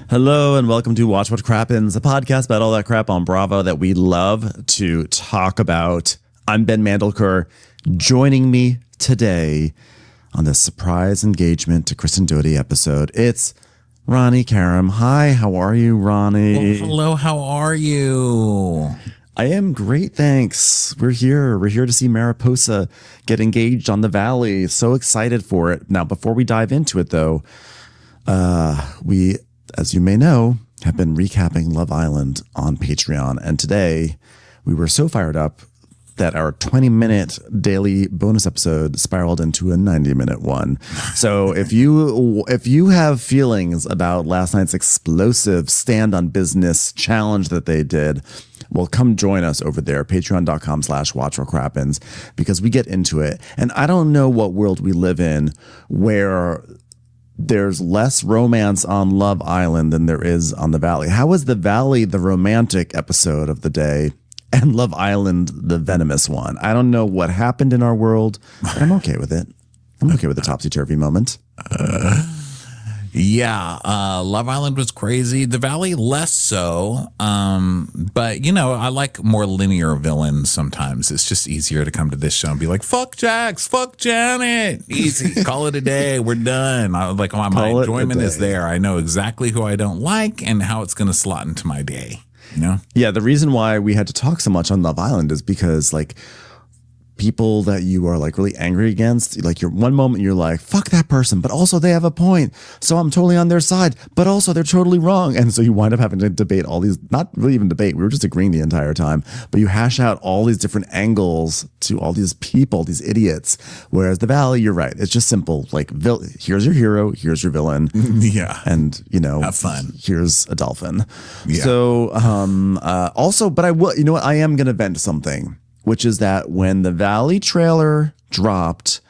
Hello and welcome to Watch What Crappens, a podcast about all that crap on Bravo that we love to talk about. I'm Ben Mandelker. Joining me today on this surprise engagement to Kristen Doty episode, it's Ronnie Karam. Hi, how are you, Ronnie? Well, hello, how are you? I am great, thanks. We're here. We're here to see Mariposa get engaged on the Valley. So excited for it. Now, before we dive into it, though, we, as you may know, have been recapping Love Island on Patreon. And today we were so fired up that our 20-minute daily bonus episode spiraled into a 90-minute one. So if you have feelings about last night's explosive stand on business challenge that they did, well, come join us over there, patreon.com/watchwhatcrappens, because we get into it. And I don't know what world we live in where there's less romance on Love Island than there is on the Valley. How is the Valley the romantic episode of the day and Love Island the venomous one? I don't know what happened in our world, but I'm okay with it. I'm okay with the topsy-turvy moment. Love Island was crazy. The Valley less so. But you know, I like more linear villains sometimes. It's just easier to come to this show and be like, fuck Jax, fuck Janet. Easy. Call it a day. We're done. My enjoyment is there. I know exactly who I don't like and how it's gonna slot into my day. You know? Yeah, the reason why we had to talk so much on Love Island is because like people that you are like really angry against, like you're one moment you're like, fuck that person, but also they have a point, so I'm totally on their side, but also they're totally wrong. And so you wind up having to debate all these, not really even debate, we were just agreeing the entire time, but you hash out all these different angles to all these people, these idiots. Whereas the Valley, you're right, it's just simple, like here's your hero, here's your villain. Yeah. And you know, have fun. Here's a dolphin. Yeah. So also, but I will, you know what, I am gonna vent something, which is that when the Valley trailer dropped,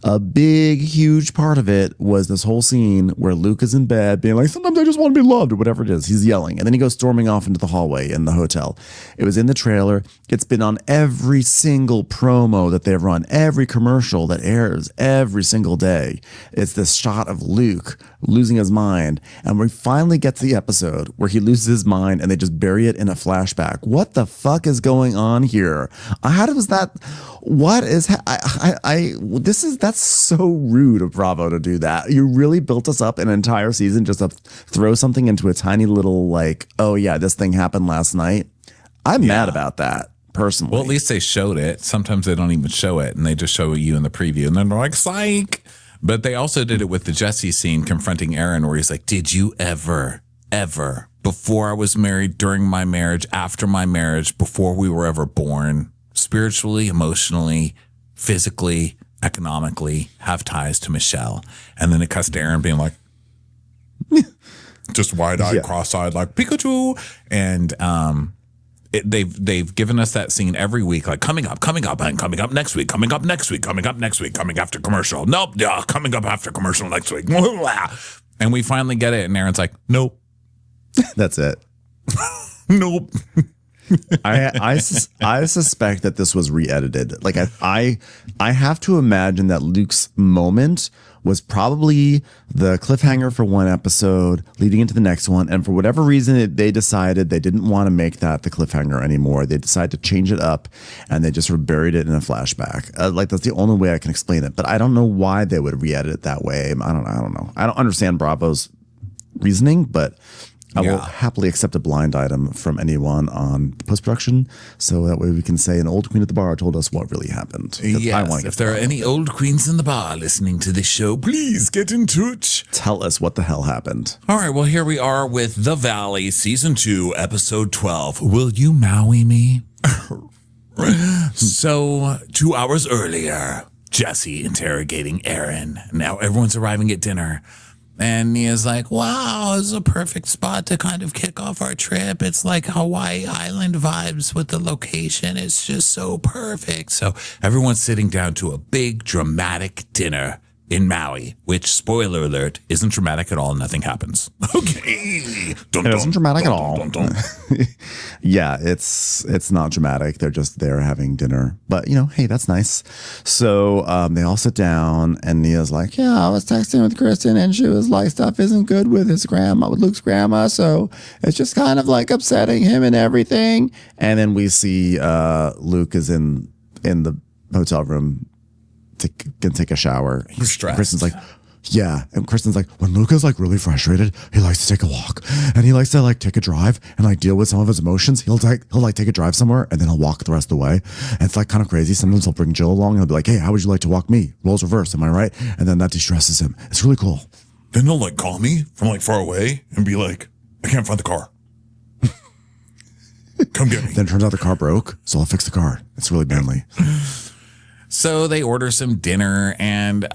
a big, huge part of it was this whole scene where Luke is in bed being like, sometimes I just want to be loved, or whatever it is. He's yelling. And then he goes storming off into the hallway in the hotel. It was in the trailer. It's been on every single promo that they've run, every commercial that airs every single day. It's this shot of Luke losing his mind. And we finally get to the episode where he loses his mind and they just bury it in a flashback. What the fuck is going on here? How does that, what is, that's so rude of Bravo to do that. You really built us up an entire season just to throw something into a tiny little like, oh yeah, this thing happened last night. I'm mad about that. Personally. Well, at least they showed it. Sometimes they don't even show it and they just show you in the preview and then they're like, psych. But they also did it with the Jesse scene confronting Aaron where he's like, did you ever, before I was married, during my marriage, after my marriage, before we were ever born, spiritually, emotionally, physically, economically, have ties to Michelle? And then it cuts to Aaron being like, just wide-eyed, cross-eyed, like Pikachu. And they've given us that scene every week, like coming up next week, coming up next week, coming up next week, coming after commercial. Nope, coming up after commercial next week. And we finally get it, and Aaron's like, nope. That's it. Nope. I suspect that this was re-edited. Like I have to imagine that Luke's moment was probably the cliffhanger for one episode leading into the next one. And for whatever reason, they decided they didn't want to make that the cliffhanger anymore. They decided to change it up and they just sort of buried it in a flashback. Like that's the only way I can explain it. But I don't know why they would re-edit it that way. I don't know. I don't understand Bravo's reasoning, but I will happily accept a blind item from anyone on post-production, so that way we can say an old queen at the bar told us what really happened. Yes, if there are any old queens in the bar listening to this show, please get in touch. Tell us what the hell happened. All right, well, here we are with The Valley, Season 2, Episode 12. Will you Maui me? So, 2 hours earlier, Jesse interrogating Aaron. Now everyone's arriving at dinner. And Nia's like, wow, this is a perfect spot to kind of kick off our trip. It's like Hawaii Island vibes with the location. It's just so perfect. So everyone's sitting down to a big dramatic dinner in Maui, which, spoiler alert, isn't dramatic at all. Nothing happens. Okay. movie. Dun, It isn't dramatic at all. dun, dun. Yeah, it's not dramatic. They're just there having dinner. But hey, that's nice. So they all sit down, and Nia's like, "Yeah, I was texting with Kristen, and she was like, stuff isn't good with Luke's grandma, so it's just kind of like upsetting him and everything." And then we see Luke is in the hotel room can take a shower. He's stressed. Kristen's like, yeah. And Kristen's like, when Luke is like really frustrated, he likes to take a walk, and he likes to like take a drive and like deal with some of his emotions. He'll take a drive somewhere, and then he'll walk the rest of the way. And it's like kind of crazy. Sometimes he'll bring Jill along, and he'll be like, hey, how would you like to walk me? Roles reverse. Am I right? And then that de-stresses him. It's really cool. Then he'll like call me from like far away and be like, I can't find the car. Come get me. Then it turns out the car broke, so I'll fix the car. It's really manly. So they order some dinner, and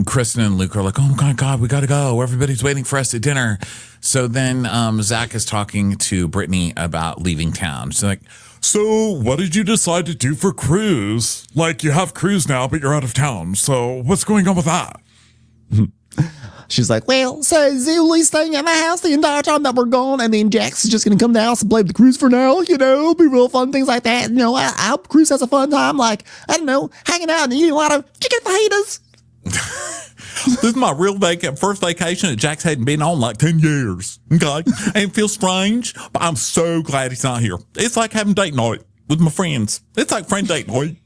Kristen and Luke are like, oh my God, we got to go. Everybody's waiting for us at dinner. So then Zach is talking to Brittany about leaving town. She's like, so what did you decide to do for cruise? Like, you have cruise now, but you're out of town. So what's going on with that? She's like, well, so Zuli's staying at my house the entire time that we're gone, and then Jax is just going to come to the house and play the cruise for now. It'll be real fun, things like that. I hope Cruise has a fun time, like, I don't know, hanging out and eating a lot of chicken fajitas. This is my real first vacation that Jax hadn't been on like 10 years. Okay. And it feels strange, but I'm so glad he's not here. It's like having date night with my friends. It's like friend date night.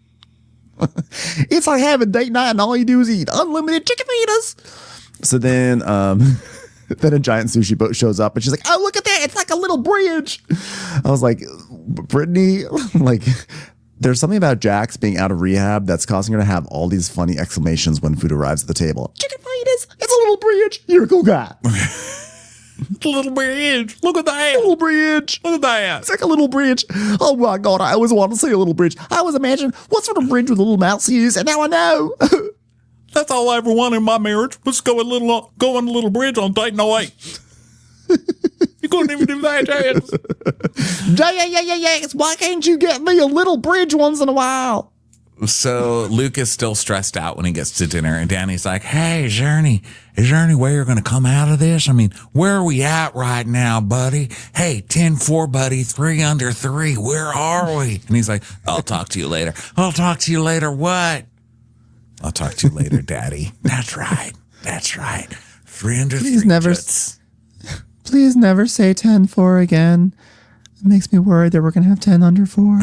It's like having date night and all you do is eat unlimited chicken fajitas. So then, then a giant sushi boat shows up, and she's like, oh, look at that. It's like a little bridge. I was like, Brittany, like, there's something about Jax being out of rehab that's causing her to have all these funny exclamations when food arrives at the table. Chicken fajitas. It's a little bridge. You're a cool guy. It's a little bridge. Look at that. A little bridge. Look at that. It's like a little bridge. Oh my God. I always wanted to see a little bridge. I always imagined what sort of bridge would a little mouse use, and now I know. That's all I ever wanted in my marriage. Let's go on a little bridge on date night. You couldn't even do that, Jax. Why can't you get me a little bridge once in a while? So Luke is still stressed out when he gets to dinner, and Danny's like, hey, is there any way you're going to come out of this? I mean, where are we at right now, buddy? Hey, 10-4, buddy, 3 under 3. Where are we? And he's like, I'll talk to you later. I'll talk to you later. What? I'll talk to you later, Daddy. That's right. 3 under 3. Please never say 10-4 again. It makes me worried that we're going to have 10 under 4.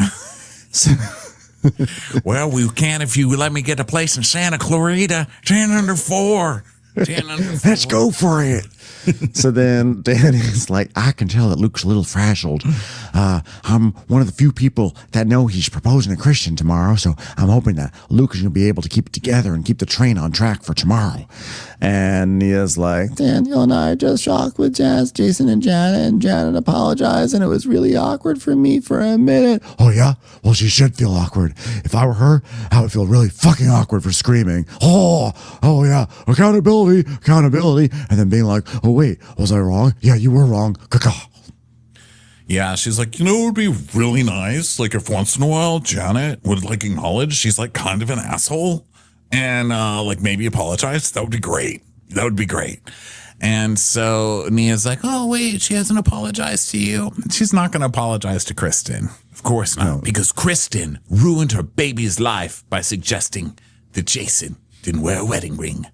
Well, we can if you let me get a place in Santa Clarita. 10 under 4. 10 under 4. Let's go for it. So then Danny's like, I can tell that Luke's a little frazzled. I'm one of the few people that know he's proposing to Christian tomorrow, so I'm hoping that Luke is going to be able to keep it together and keep the train on track for tomorrow. And Nia's like, Daniel and I just shocked with Jason and Janet apologized, and it was really awkward for me for a minute. Oh yeah? Well, she should feel awkward. If I were her, I would feel really fucking awkward for screaming. Oh yeah, accountability. And then being like, oh wait, was I wrong? Yeah, you were wrong. Caca. Yeah, she's like, it would be really nice, like, if once in a while Janet would, like, acknowledge she's, like, kind of an asshole and, like, maybe apologize. That would be great. And so Nia's like, oh, wait, she hasn't apologized to you. She's not going to apologize to Kristen. Of course not, no. Because Kristen ruined her baby's life by suggesting that Jason didn't wear a wedding ring.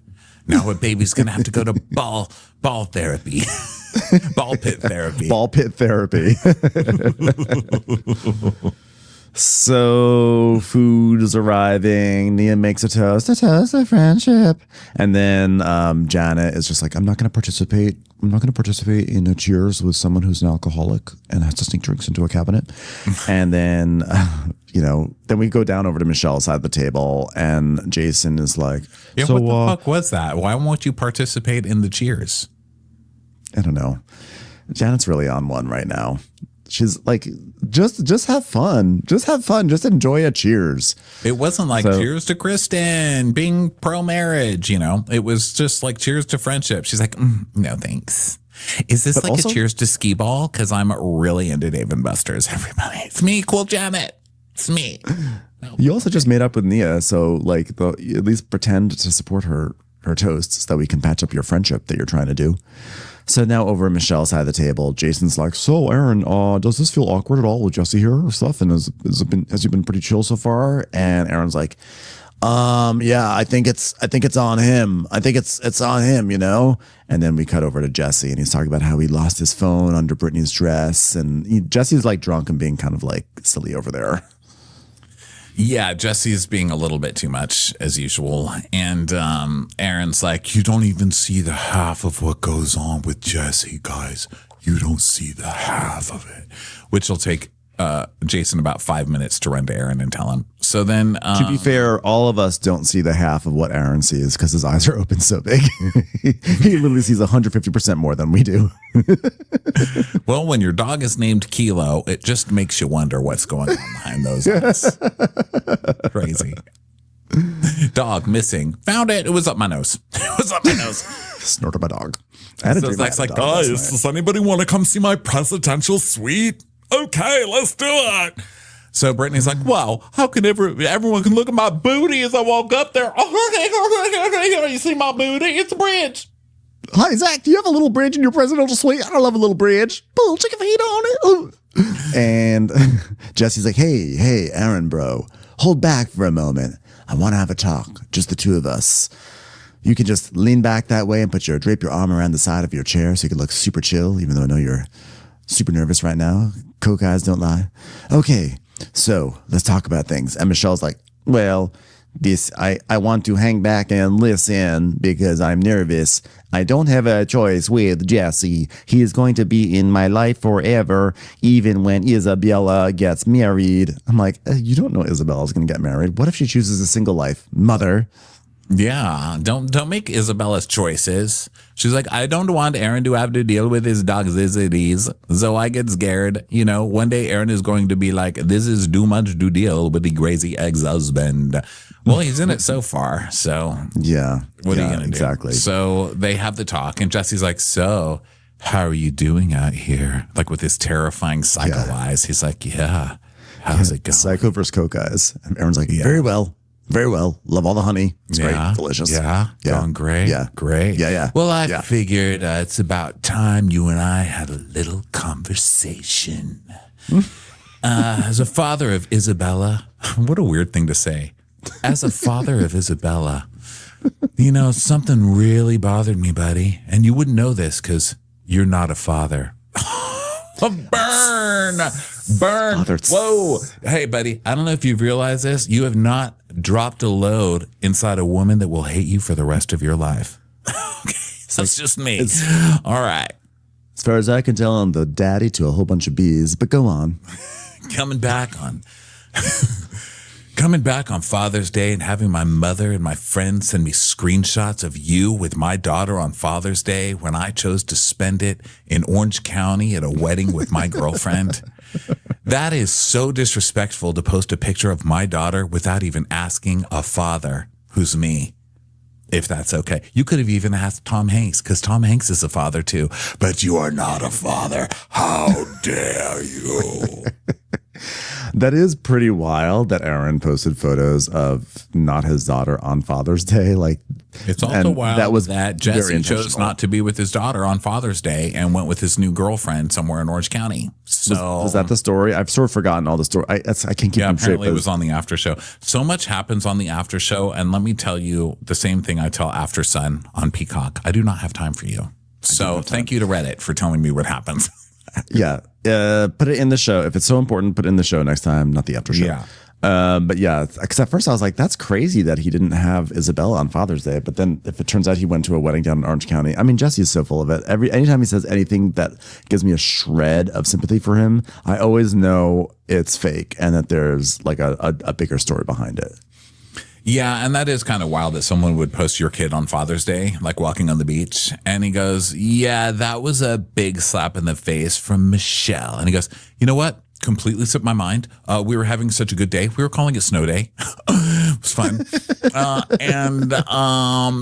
Now her baby's going to have to go to ball therapy. Ball pit therapy. So food is arriving. Nia makes a toast of friendship. And then Janet is just like, I'm not going to participate in a cheers with someone who's an alcoholic and has to sneak drinks into a cabinet. And then, then we go down over to Michelle's side of the table, and Jason is like, yeah, so, what the fuck was that? Why won't you participate in the cheers? I don't know. Janet's really on one right now. She's like, just have fun. Just enjoy a cheers. It wasn't like cheers to Kristen being pro-marriage, It was just like cheers to friendship. She's like, no thanks. Is this like also a cheers to skee ball? Because I'm really into Dave and Buster's, everybody. It's me, cool Janet. It's me. No. You also just made up with Nia, so like at least pretend to support her toasts so that we can patch up your friendship that you're trying to do. So now over at Michelle's side of the table, Jason's like, so Aaron, does this feel awkward at all with Jesse here or stuff? And has you been pretty chill so far? And Aaron's like, yeah, I think it's on him. I think it's on him, you know? And then we cut over to Jesse and he's talking about how he lost his phone under Brittany's dress. And Jesse's like drunk and being kind of like silly over there. Yeah, Jesse's being a little bit too much as usual. And Aaron's like, you don't even see the half of what goes on with Jesse, guys. You don't see the half of it, which will take Jason about 5 minutes to run to Aaron and tell him. So then, to be fair, all of us don't see the half of what Aaron sees because his eyes are open so big. He literally sees 150% more than we do. Well, when your dog is named Kilo, it just makes you wonder what's going on behind those eyes. Crazy. Dog missing. Found it. It was up my nose. It was up my nose. Snorted my dog. I had a So dream I it's had a like, dog last guys, night. does anybody want to come see my presidential suite? Okay, let's do it. So Brittany's like, wow, how can everyone can look at my booty as I walk up there? You see my booty? It's a bridge. Hi, Zach, do you have a little bridge in your presidential suite? I love a little bridge. Put a little chicken feet on it. Ooh. And Jesse's like, hey, Aaron, bro, hold back for a moment. I want to have a talk, just the two of us. You can just lean back that way and drape your arm around the side of your chair so you can look super chill, even though I know you're super nervous right now. Coke eyes don't lie. Okay, so let's talk about things. And Michelle's like, well, I want to hang back and listen because I'm nervous. I don't have a choice with Jesse. He is going to be in my life forever, even when Isabella gets married. I'm like, you don't know Isabella's going to get married. What if she chooses a single life? Mother. Yeah, don't make Isabella's choices. She's like, I don't want Aaron to have to deal with his dog's disease, so I get scared. You know, one day Aaron is going to be like, this is too much to deal with the crazy ex-husband. Well, he's in it so far, so Yeah. what are you going to do? Exactly. So they have the talk, and Jesse's like, so how are you doing out here? Like with his terrifying psycho eyes. He's like, yeah, how's it going? Psycho versus Coke eyes. And Aaron's like, very well. Very well. Love all the honey. It's great. Delicious. Yeah. Going great. Yeah. Great. Yeah. Well, I figured it's about time you and I had a little conversation. As a father of Isabella, what a weird thing to say. As a father of Isabella, you know, something really bothered me, buddy. And you wouldn't know this because you're not a father. Burn. Whoa. Hey, buddy, I don't know if you've realized this. You have not dropped a load inside a woman that will hate you for the rest of your life. Okay. That's just me. All right. As far as I can tell, I'm the daddy to a whole bunch of bees, but go on. Coming back on Father's Day and having my mother and my friends send me screenshots of you with my daughter on Father's Day when I chose to spend it in Orange County at a wedding with my girlfriend. That is so disrespectful to post a picture of my daughter without even asking a father, who's me, if that's okay. You could have even asked Tom Hanks, because Tom Hanks is a father too. But you are not a father. How dare you? That is pretty wild that Aaron posted photos of not his daughter on Father's Day. Like, it's also wild that Jesse very chose not to be with his daughter on Father's Day and went with his new girlfriend somewhere in Orange County. So was that the story? I've sort of forgotten all the story. I can't keep them straight. Apparently it was on the after show. So much happens on the after show. And let me tell you the same thing I tell After Sun on Peacock. I do not have time for you. So thank you to Reddit for telling me what happens. Yeah. Put it in the show. If it's so important, put it in the show next time, not the after show. Yeah. But yeah, because at first I was like, that's crazy that he didn't have Isabella on Father's Day. But then if it turns out he went to a wedding down in Orange County, I mean, Jesse's so full of it. Anytime he says anything that gives me a shred of sympathy for him, I always know it's fake and that there's like a bigger story behind it. Yeah, and that is kind of wild that someone would post your kid on Father's Day, like walking on the beach. And he goes, yeah, that was a big slap in the face from Michelle. And he goes, you know what? Completely slipped my mind. We were having such a good day. We were calling it Snow Day. It was fun.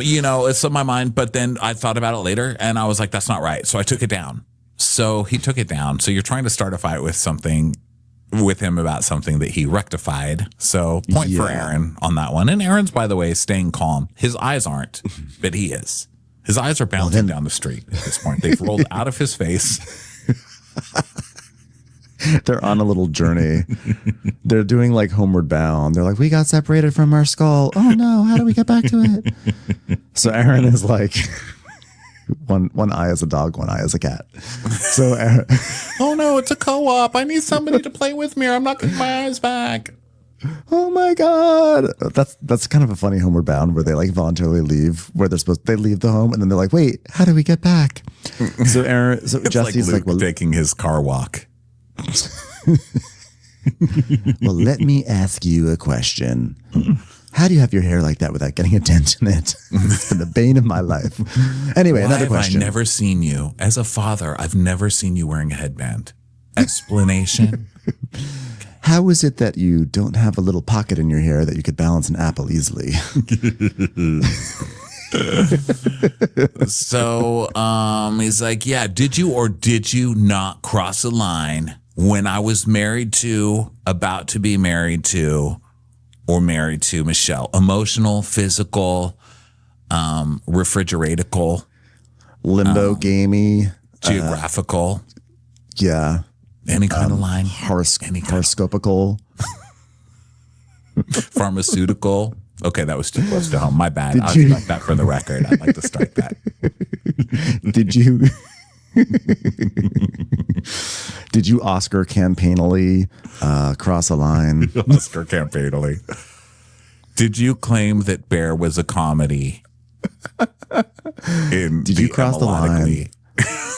You know, it slipped my mind. But then I thought about it later and I was like, that's not right. So I took it down. So he took it down. So you're trying to start a fight with him about something that he rectified. So point for Aaron on that one. And Aaron's, by the way, staying calm. His eyes aren't, but he is. His eyes are bouncing down the street at this point. They've rolled out of his face. They're on a little journey. They're doing like Homeward Bound. They're like, we got separated from our skull. Oh no, how do we get back to it? So Aaron is like, one eye is a dog, one eye is a cat. So Aaron, Oh no, it's a co-op. I need somebody to play with me or I'm not getting my eyes back. oh my God. That's kind of a funny Homeward Bound where they like voluntarily leave where they leave the home and then they're like, wait, how do we get back? So It's Jesse's like Luke well, taking his car walk. well, let me ask you a question. How do you have your hair like that without getting a dent in it? It's been the bane of my life. Anyway, Why another have question. I never seen you, as a father, I've never seen you wearing a headband. Explanation? How is it that you don't have a little pocket in your hair that you could balance an apple easily? So he's like, yeah, did you or did you not cross a line when I was married to, about to be married to, or married to Michelle? Emotional, physical, refrigeratical, Limbo gamey. geographical, Yeah. any kind of line, Horoscopical. pharmaceutical. Okay, that was too close to home. My bad. Did I'll you- strike that for the record. I'd like to strike that. Did you Oscar campaignally cross a line? Oscar campaignally. Did you claim that Bear was a comedy? Did you cross the line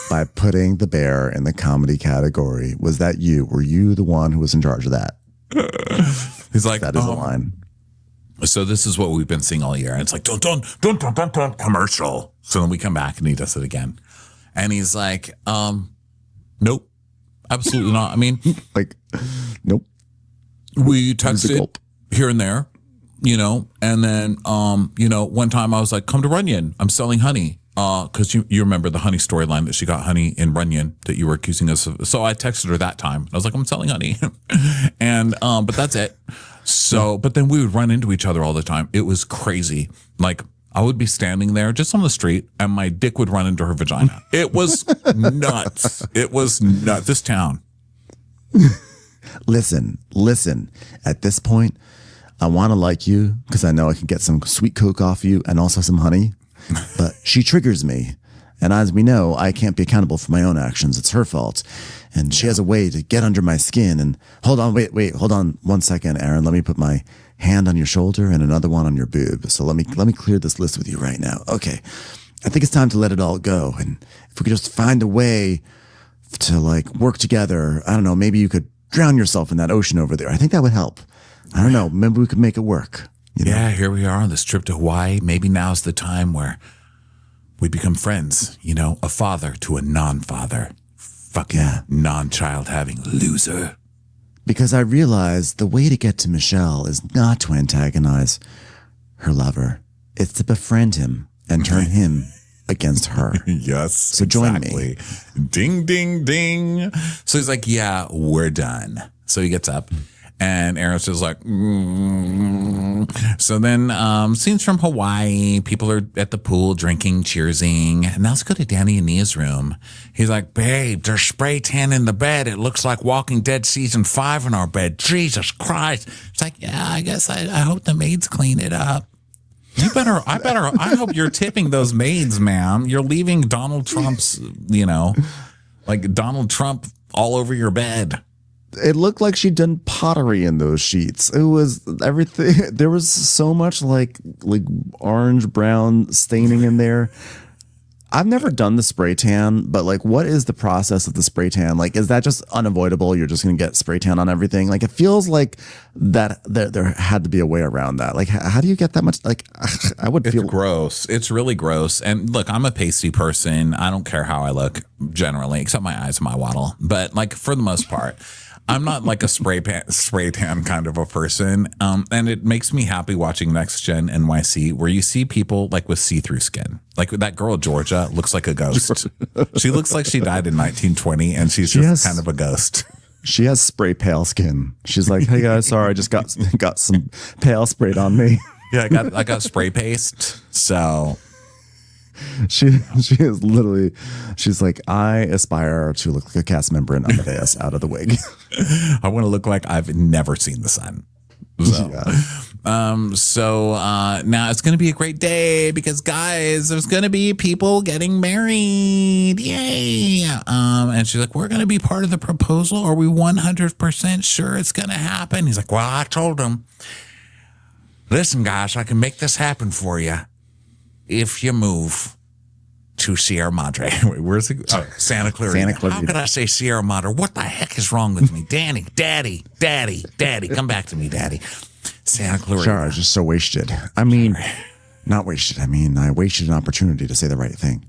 by putting the bear in the comedy category? Was that you? Were you the one who was in charge of that? He's like, That is a line. So this is what we've been seeing all year. And it's like, dun, commercial. So then we come back and he does it again. And he's like, nope, absolutely not. I mean, Like, nope. we a texted gulp. here and there, and then, one time I was like, come to Runyon. I'm selling honey. Cause you remember the honey storyline that she got honey in Runyon that you were accusing us of. So I texted her that time. I was like, I'm selling honey. And, but that's it. So, but then we would run into each other all the time. It was crazy. Like I would be standing there just on the street and my dick would run into her vagina. It was nuts. It was nuts. This town. Listen. At this point, I want to like you because I know I can get some sweet Coke off you and also some honey. But she triggers me. And as we know, I can't be accountable for my own actions. It's her fault. And she has a way to get under my skin. And hold on, wait, hold on 1 second, Aaron. Let me put my hand on your shoulder and another one on your boob. So let me clear this list with you right now. Okay. I think it's time to let it all go. And if we could just find a way to like work together, I don't know, maybe you could drown yourself in that ocean over there. I think that would help. I don't know. Maybe we could make it work. You know? Yeah, here we are on this trip to Hawaii. Maybe now's the time where we become friends, a father to a non-father. Fucking non-child having loser. Because I realized the way to get to Michelle is not to antagonize her lover. It's to befriend him and turn him against her. Yes. So join me. Ding, ding, ding. So he's like, yeah, we're done. So he gets up. And Aaron's just like, So then scenes from Hawaii. People are at the pool drinking, cheersing. And now let's go to Danny and Nia's room. He's like, babe, there's spray tan in the bed. It looks like Walking Dead season 5 in our bed. Jesus Christ. It's like, yeah, I guess I hope the maids clean it up. I hope you're tipping those maids, ma'am. You're leaving Donald Trump's, like Donald Trump all over your bed. It looked like she'd done pottery in those sheets. It was everything. There was so much like orange brown staining in there. I've never done the spray tan, but like, what is the process of the spray tan? Like, is that just unavoidable? You're just going to get spray tan on everything. Like, it feels like that there had to be a way around that. Like, how do you get that much? Like, I would feel gross. It's really gross. And look, I'm a pasty person. I don't care how I look generally, except my eyes and my waddle. But like for the most part, I'm not like a spray tan kind of a person. And it makes me happy watching Next Gen NYC where you see people like with see-through skin. Like that girl, Georgia, looks like a ghost. She looks like she died in 1920 and she's just kind of a ghost. She has spray pale skin. She's like, hey guys, sorry, I just got some pale sprayed on me. Yeah, I got spray paste. So she is literally, she's like, I aspire to look like a cast member in Amadeus out of the wig. I want to look like I've never seen the sun. So, now it's going to be a great day because, guys, there's going to be people getting married. Yay. And she's like, we're going to be part of the proposal. Are we 100% sure it's going to happen? He's like, well, I told him, listen, guys, I can make this happen for you if you move to Sierra Madre. Wait, where's it? Oh, Santa Clarita. How could I say Sierra Madre? What the heck is wrong with me? Daddy, come back to me, Daddy. Santa Clarita. Sure, I was just so wasted. I mean, not wasted. I mean, I wasted an opportunity to say the right thing.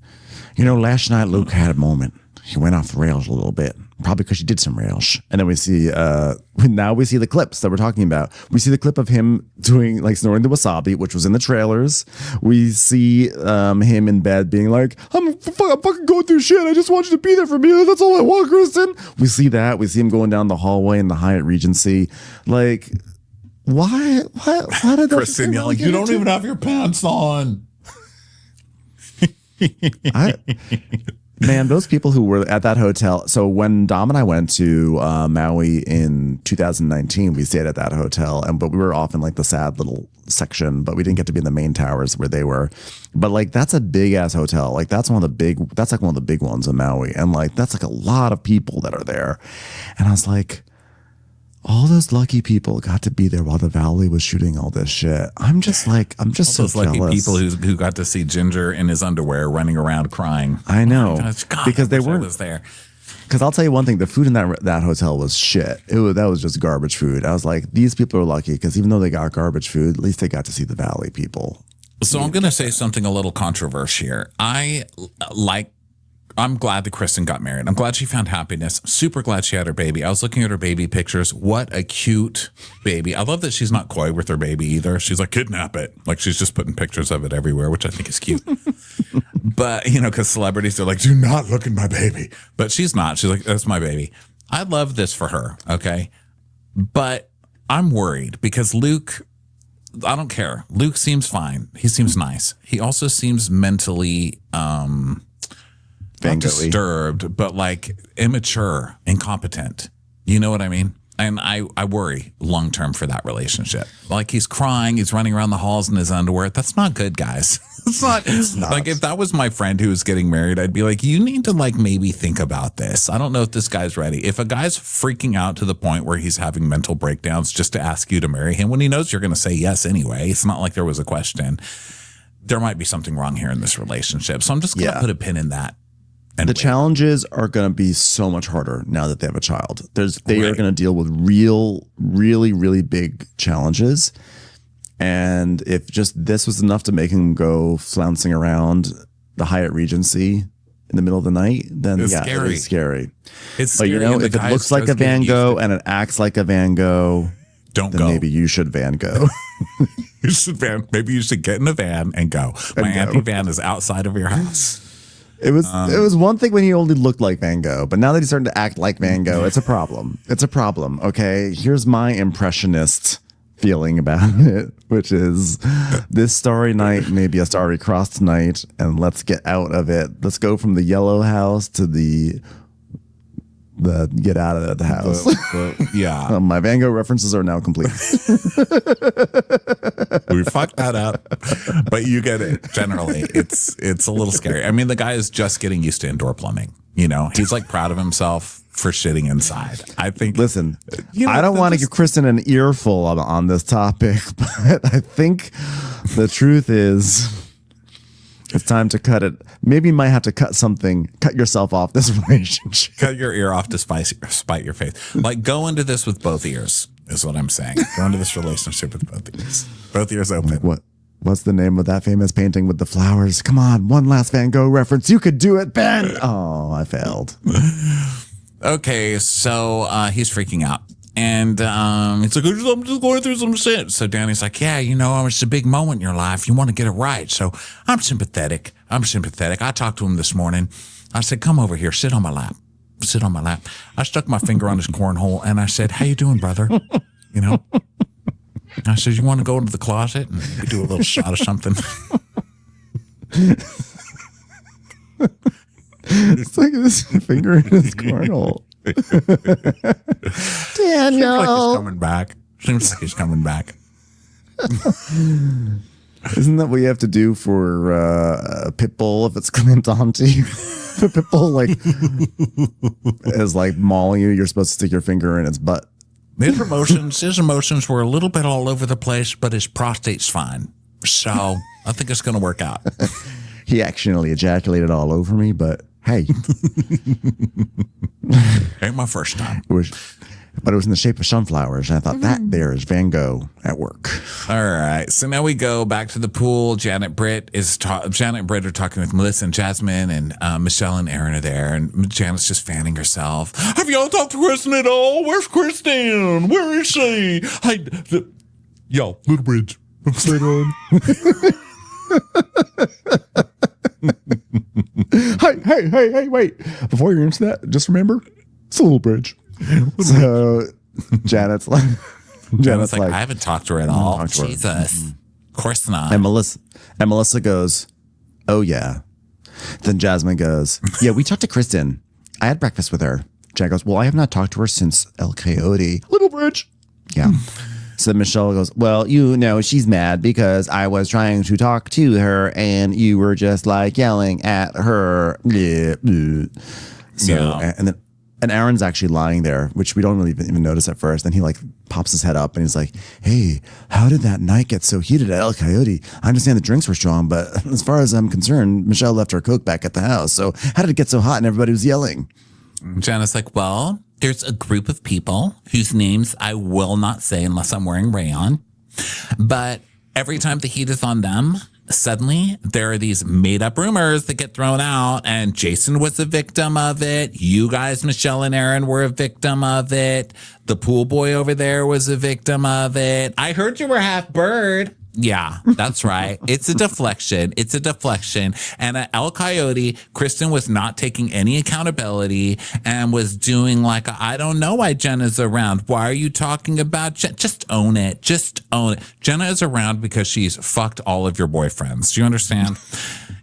You know, last night Luke had a moment. He went off the rails a little bit, probably because he did some rails. And then we see, now we see the clips that we're talking about. We see the clip of him doing, like, snorting the wasabi, which was in the trailers. We see him in bed being like, I'm fucking going through shit. I just want you to be there for me. That's all I want, Kristen. We see that. We see him going down the hallway in the Hyatt Regency. Like, why did that? Kristen yelling, you don't even have your pants on. Man, those people who were at that hotel. So when Dom and I went to Maui in 2019, we stayed at that hotel, but we were off in like the sad little section, but we didn't get to be in the main towers where they were. But like, that's a big ass hotel. Like that's like one of the big ones in Maui. And like, that's like a lot of people that are there. And I was like, all those lucky people got to be there while the Valley was shooting all this shit. I'm just so jealous. Lucky people who got to see Ginger in his underwear running around crying. I know, because they weren't there. Because I'll tell you one thing, the food in that hotel was shit. That was just garbage food. I was like, these people are lucky because even though they got garbage food, at least they got to see the Valley people. So I'm going to say something a little controversial here. I'm glad that Kristen got married. I'm glad she found happiness. Super glad she had her baby. I was looking at her baby pictures. What a cute baby. I love that she's not coy with her baby either. She's like, kidnap it. Like she's just putting pictures of it everywhere, which I think is cute. But, because celebrities are like, do not look at my baby. But she's not. She's like, that's my baby. I love this for her. Okay. But I'm worried because Luke, I don't care. Luke seems fine. He seems nice. He also seems mentally, not disturbed, but like immature, incompetent. You know what I mean? And I worry long term for that relationship. Like he's crying, he's running around the halls in his underwear. That's not good, guys. It's not. Like if that was my friend who was getting married, I'd be like, you need to like maybe think about this. I don't know if this guy's ready. If a guy's freaking out to the point where he's having mental breakdowns just to ask you to marry him when he knows you're going to say yes anyway, it's not like there was a question. There might be something wrong here in this relationship. So I'm just going to put a pin in that. The challenges are going to be so much harder now that they have a child. They are going to deal with really, really big challenges. And if just this was enough to make him go flouncing around the Hyatt Regency in the middle of the night, then it's scary. It's scary. It's scary. But if it looks like a Van Gogh and it acts like a Van Gogh, don't go. Maybe you should Van Gogh. Maybe you should get in a van and go. My auntie van is outside of your house. It was one thing when he only looked like Van Gogh, but now that he's starting to act like Van Gogh, it's a problem. It's a problem. Okay, here's my impressionist feeling about it, which is this starry night may be a starry crossed night, and let's get out of it. Let's go from the yellow house to the get out of the house. Yeah. My Van Gogh references are now complete. We fucked that up, but you get it. Generally, it's a little scary. I mean, the guy is just getting used to indoor plumbing. He's like proud of himself for shitting inside. I think. Listen, I don't want to give Kristen an earful on this topic, but I think the truth is it's time to cut it. Maybe you might have to cut yourself off this relationship. Cut your ear off to spite your face. Like go into this with both ears is what I'm saying. Go into this relationship with both ears. Both ears open. Like what's the name of that famous painting with the flowers? Come on, one last Van Gogh reference. You could do it, Ben. Oh, I failed. Okay, so he's freaking out. And he's like, I'm just going through some shit. So Danny's like, yeah, it's a big moment in your life. You want to get it right. So I'm sympathetic. I talked to him this morning. I said, come over here. Sit on my lap. I stuck my finger on his cornhole and I said, how you doing, brother? I said, you want to go into the closet and maybe do a little shot of something? It's like this finger in his cornhole. Daniel. Seems like he's coming back. Isn't that what you have to do for a pit bull if it's clamped onto you? If a pit bull like is like mauling you, you're supposed to stick your finger in its butt. His emotions were a little bit all over the place, but his prostate's fine. So I think it's going to work out. He accidentally ejaculated all over me, but hey. Ain't my first time. But it was in the shape of sunflowers. And I thought that there is Van Gogh at work. All right. So now we go back to the pool. Janet and Britt are talking with Melissa and Jasmine, and Michelle and Aaron are there. And Janet's just fanning herself. Have y'all talked to Kristen at all? Where's Kristen? Where is she? Hey, yo, Little Bridge. What's that on? Hey, wait. Before you answer that, just remember, it's a little bridge. So Janet's like, I haven't talked to her at all. Jesus. Of course not. And Melissa goes, oh yeah. Then Jasmine goes, yeah, we talked to Kristen. I had breakfast with her. Janet goes, well, I have not talked to her since El Coyote. Little bridge. Yeah. So Michelle goes, well, you know, she's mad because I was trying to talk to her and you were just like yelling at her. So, Yeah. and Aaron's actually lying there, which we don't really even notice at first. Then he like pops his head up and he's like, hey, how did that night get so heated at El Coyote? I understand the drinks were strong, but as far as I'm concerned, Michelle left her Coke back at the house. So how did it get so hot and everybody was yelling? Janet's like, well, there's a group of people whose names I will not say unless I'm wearing rayon. But every time the heat is on them, suddenly there are these made up rumors that get thrown out. And Jason was a victim of it. You guys, Michelle and Aaron, were a victim of it. The pool boy over there was a victim of it. I heard you were half bird. Yeah, that's right. It's a deflection. And at El Coyote, Kristen was not taking any accountability and was doing like, I don't know why Jenna's around. Why are you talking about Jenna? Just own it. Jenna is around because she's fucked all of your boyfriends. Do you understand?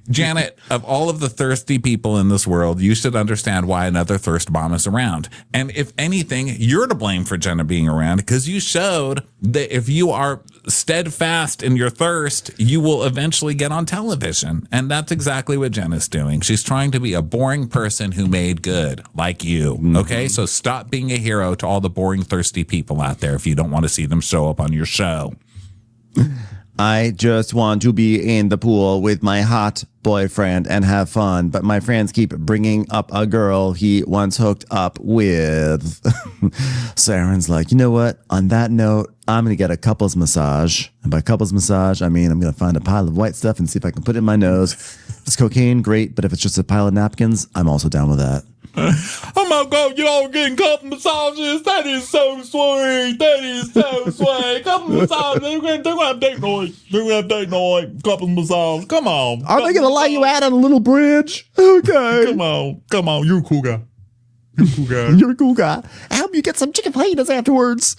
Janet, of all of the thirsty people in this world, you should understand why another thirst bomb is around. And if anything, you're to blame for Jenna being around because you showed that if you are steadfast in your thirst, you will eventually get on television. And that's exactly what Jenna's doing. She's trying to be a boring person who made good, like you. Okay? So stop being a hero to all the boring, thirsty people out there if you don't want to see them show up on your show. I just want to be in the pool with my hot boyfriend and have fun, but my friends keep bringing up a girl he once hooked up with. So Aaron's like, you know what? On that note, I'm going to get a couples massage. And by couples massage, I mean I'm going to find a pile of white stuff and see if I can put it in my nose. If it's cocaine, great. But if it's just a pile of napkins, I'm also down with that. Oh my God, y'all getting couple massages? That is so sweet. Couple massages. They're going to have date night. Couple massage. Come on. Are they going to let you out on a little bridge? Okay. Come on. You're a cool guy. You're a cool guy. I hope you get some chicken potatoes afterwards.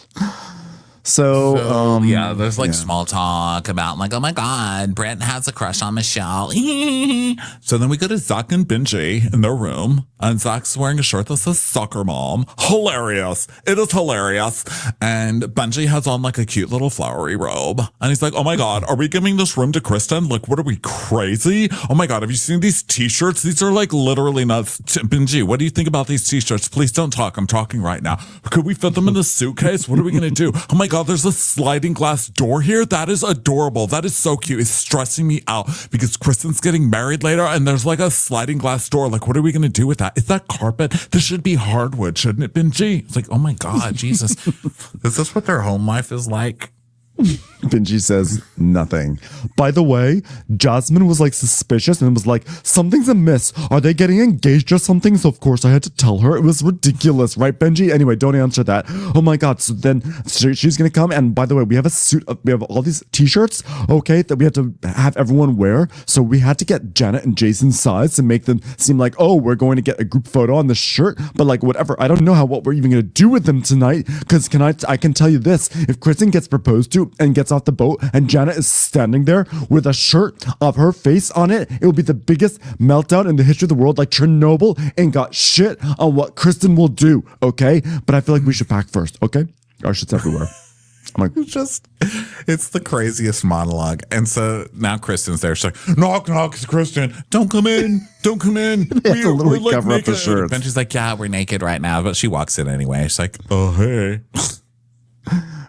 So yeah, there's like small talk about like, oh my God, Brent has a crush on Michelle. So then we go to Zach and Benji in their room, and Zach's wearing a shirt that says soccer mom. Hilarious. It is hilarious. And Benji has on like a cute little flowery robe. And he's like, oh my God, are we giving this room to Kristen? Like, what are we, crazy? Oh my God, have you seen these t-shirts? These are like literally nuts. Benji, what do you think about these t-shirts? Please don't talk. I'm talking right now. Could we fit them in the suitcase? What are we going to do? Oh my God, there's a sliding glass door here. That is adorable. That is so cute. It's stressing me out because Kristen's getting married later and there's like a sliding glass door. Like, what are we going to do with that? Is that carpet? This should be hardwood, shouldn't it, Benji? It's like, oh my God, Jesus. Is this what their home life is like? Benji says nothing. By the way, Jasmine was like suspicious and was like, something's amiss. Are they getting engaged or something? So of course I had to tell her. It was ridiculous, right, Benji? Anyway, don't answer that. Oh my God. So then she's going to come. And by the way, we have a suit. We have all these t-shirts, okay, that we have to have everyone wear. So we had to get Janet and Jason's size to make them seem like, oh, we're going to get a group photo on the shirt. But like, whatever. I don't know what we're even going to do with them tonight. Because I can tell you this. If Kristen gets proposed to, boat and gets off the boat and Janet is standing there with a shirt of her face on it, it will be the biggest meltdown in the history of the world. Like Chernobyl ain't got shit on what Kristen will do, okay? But I feel like we should pack first, okay? Our shit's everywhere. I'm like, it's the craziest monologue. And so now Kristen's there. She's like, knock, knock, it's Kristen. Don't come in. Don't come in. They have to literally cover up the shirts. And she's like, yeah, we're naked right now. But she walks in anyway. She's like, oh, hey.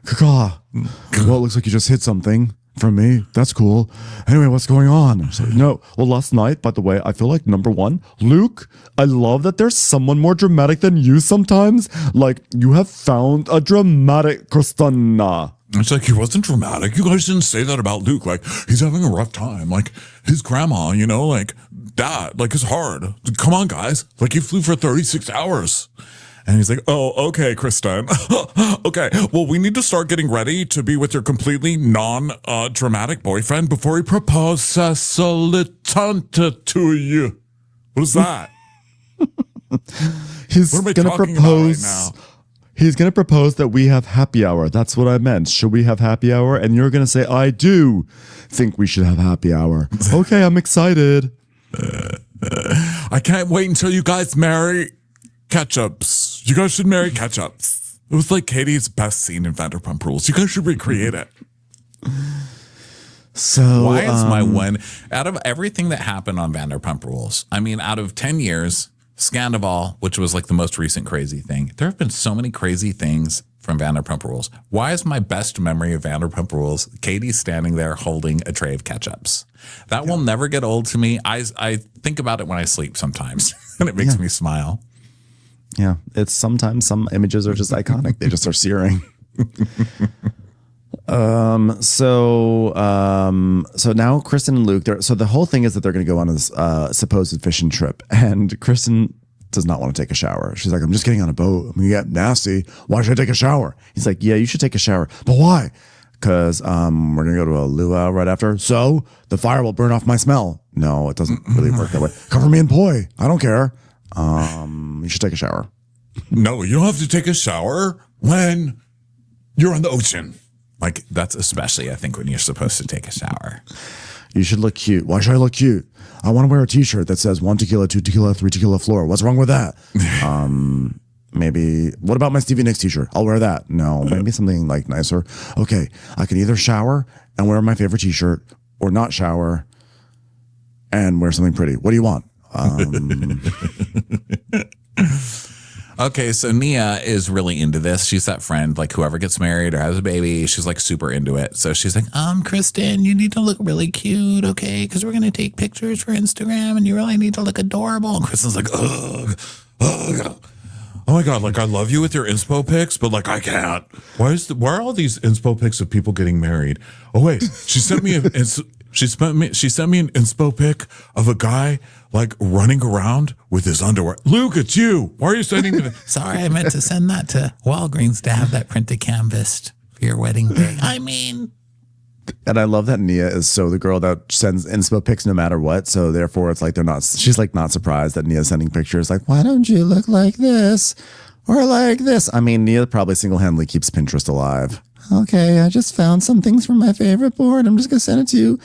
Caw. Well, it looks like you just hit something from me. That's cool. Anyway, what's going on? I was like, no. Well, last night, by the way, I feel like number one, Luke, I love that there's someone more dramatic than you sometimes. Like, you have found a dramatic Kristana. It's like, he wasn't dramatic. You guys didn't say that about Luke. Like, he's having a rough time. Like, his grandma, you know, like, that, like, it's hard. Come on, guys. Like, he flew for 36 hours. And he's like, oh, okay, Kristen. Okay, well, we need to start getting ready to be with your completely non-dramatic boyfriend before he proposes to you. What is that? He's what am I gonna talking propose. about right now? He's going to propose that we have happy hour. That's what I meant. Should we have happy hour? And you're going to say, I do think we should have happy hour. Okay, I'm excited. I can't wait until you guys marry Ketchups. You guys should marry Ketchups. It was like Katie's best scene in Vanderpump Rules. You guys should recreate it. So why is my one, out of everything that happened on Vanderpump Rules, I mean, out of 10 years, Scandival, which was like the most recent crazy thing. There have been so many crazy things from Vanderpump Rules. Why is my best memory of Vanderpump Rules Katie standing there holding a tray of ketchups? That will never get old to me. I think about it when I sleep sometimes, and it makes me smile. Yeah, it's sometimes some images are just iconic. They just are searing. So now Kristen and Luke, so the whole thing is that they're going to go on this supposed fishing trip, and Kristen does not want to take a shower. She's like, I'm just getting on a boat. I'm going to get nasty. Why should I take a shower? He's like, yeah, you should take a shower. But why? Because we're going to go to a luau right after. So the fire will burn off my smell. No, it doesn't really work that way. Cover me in poi. I don't care. You should take a shower. No, you don't have to take a shower when you're in the ocean. Like, that's especially, I think, when you're supposed to take a shower. You should look cute. Why should I look cute? I want to wear a t-shirt that says 1 tequila, 2 tequila, 3 tequila floor. What's wrong with that? Maybe, what about my Stevie Nicks t-shirt? I'll wear that. No, maybe something like nicer. Okay, I can either shower and wear my favorite t-shirt or not shower and wear something pretty. What do you want? Okay, so Nia is really into this. She's that friend, like whoever gets married or has a baby, she's like super into it. So she's like, Kristen, you need to look really cute, okay? Because we're going to take pictures for Instagram and you really need to look adorable. And Kristen's like, ugh. Oh my God, like I love you with your inspo pics, but like I can't. Why are all these inspo pics of people getting married? Oh wait, she sent me she sent me an inspo pic of a guy like running around with his underwear. Luke, it's you. Why are you sending me that? Sorry, I meant to send that to Walgreens to have that printed canvas for your wedding day. I mean, and I love that Nia is so the girl that sends inspo pics no matter what. So therefore it's like she's like not surprised that Nia's sending pictures like, why don't you look like this or like this? I mean, Nia probably single-handedly keeps Pinterest alive. Okay, I just found some things from my favorite board. I'm just going to send it to you.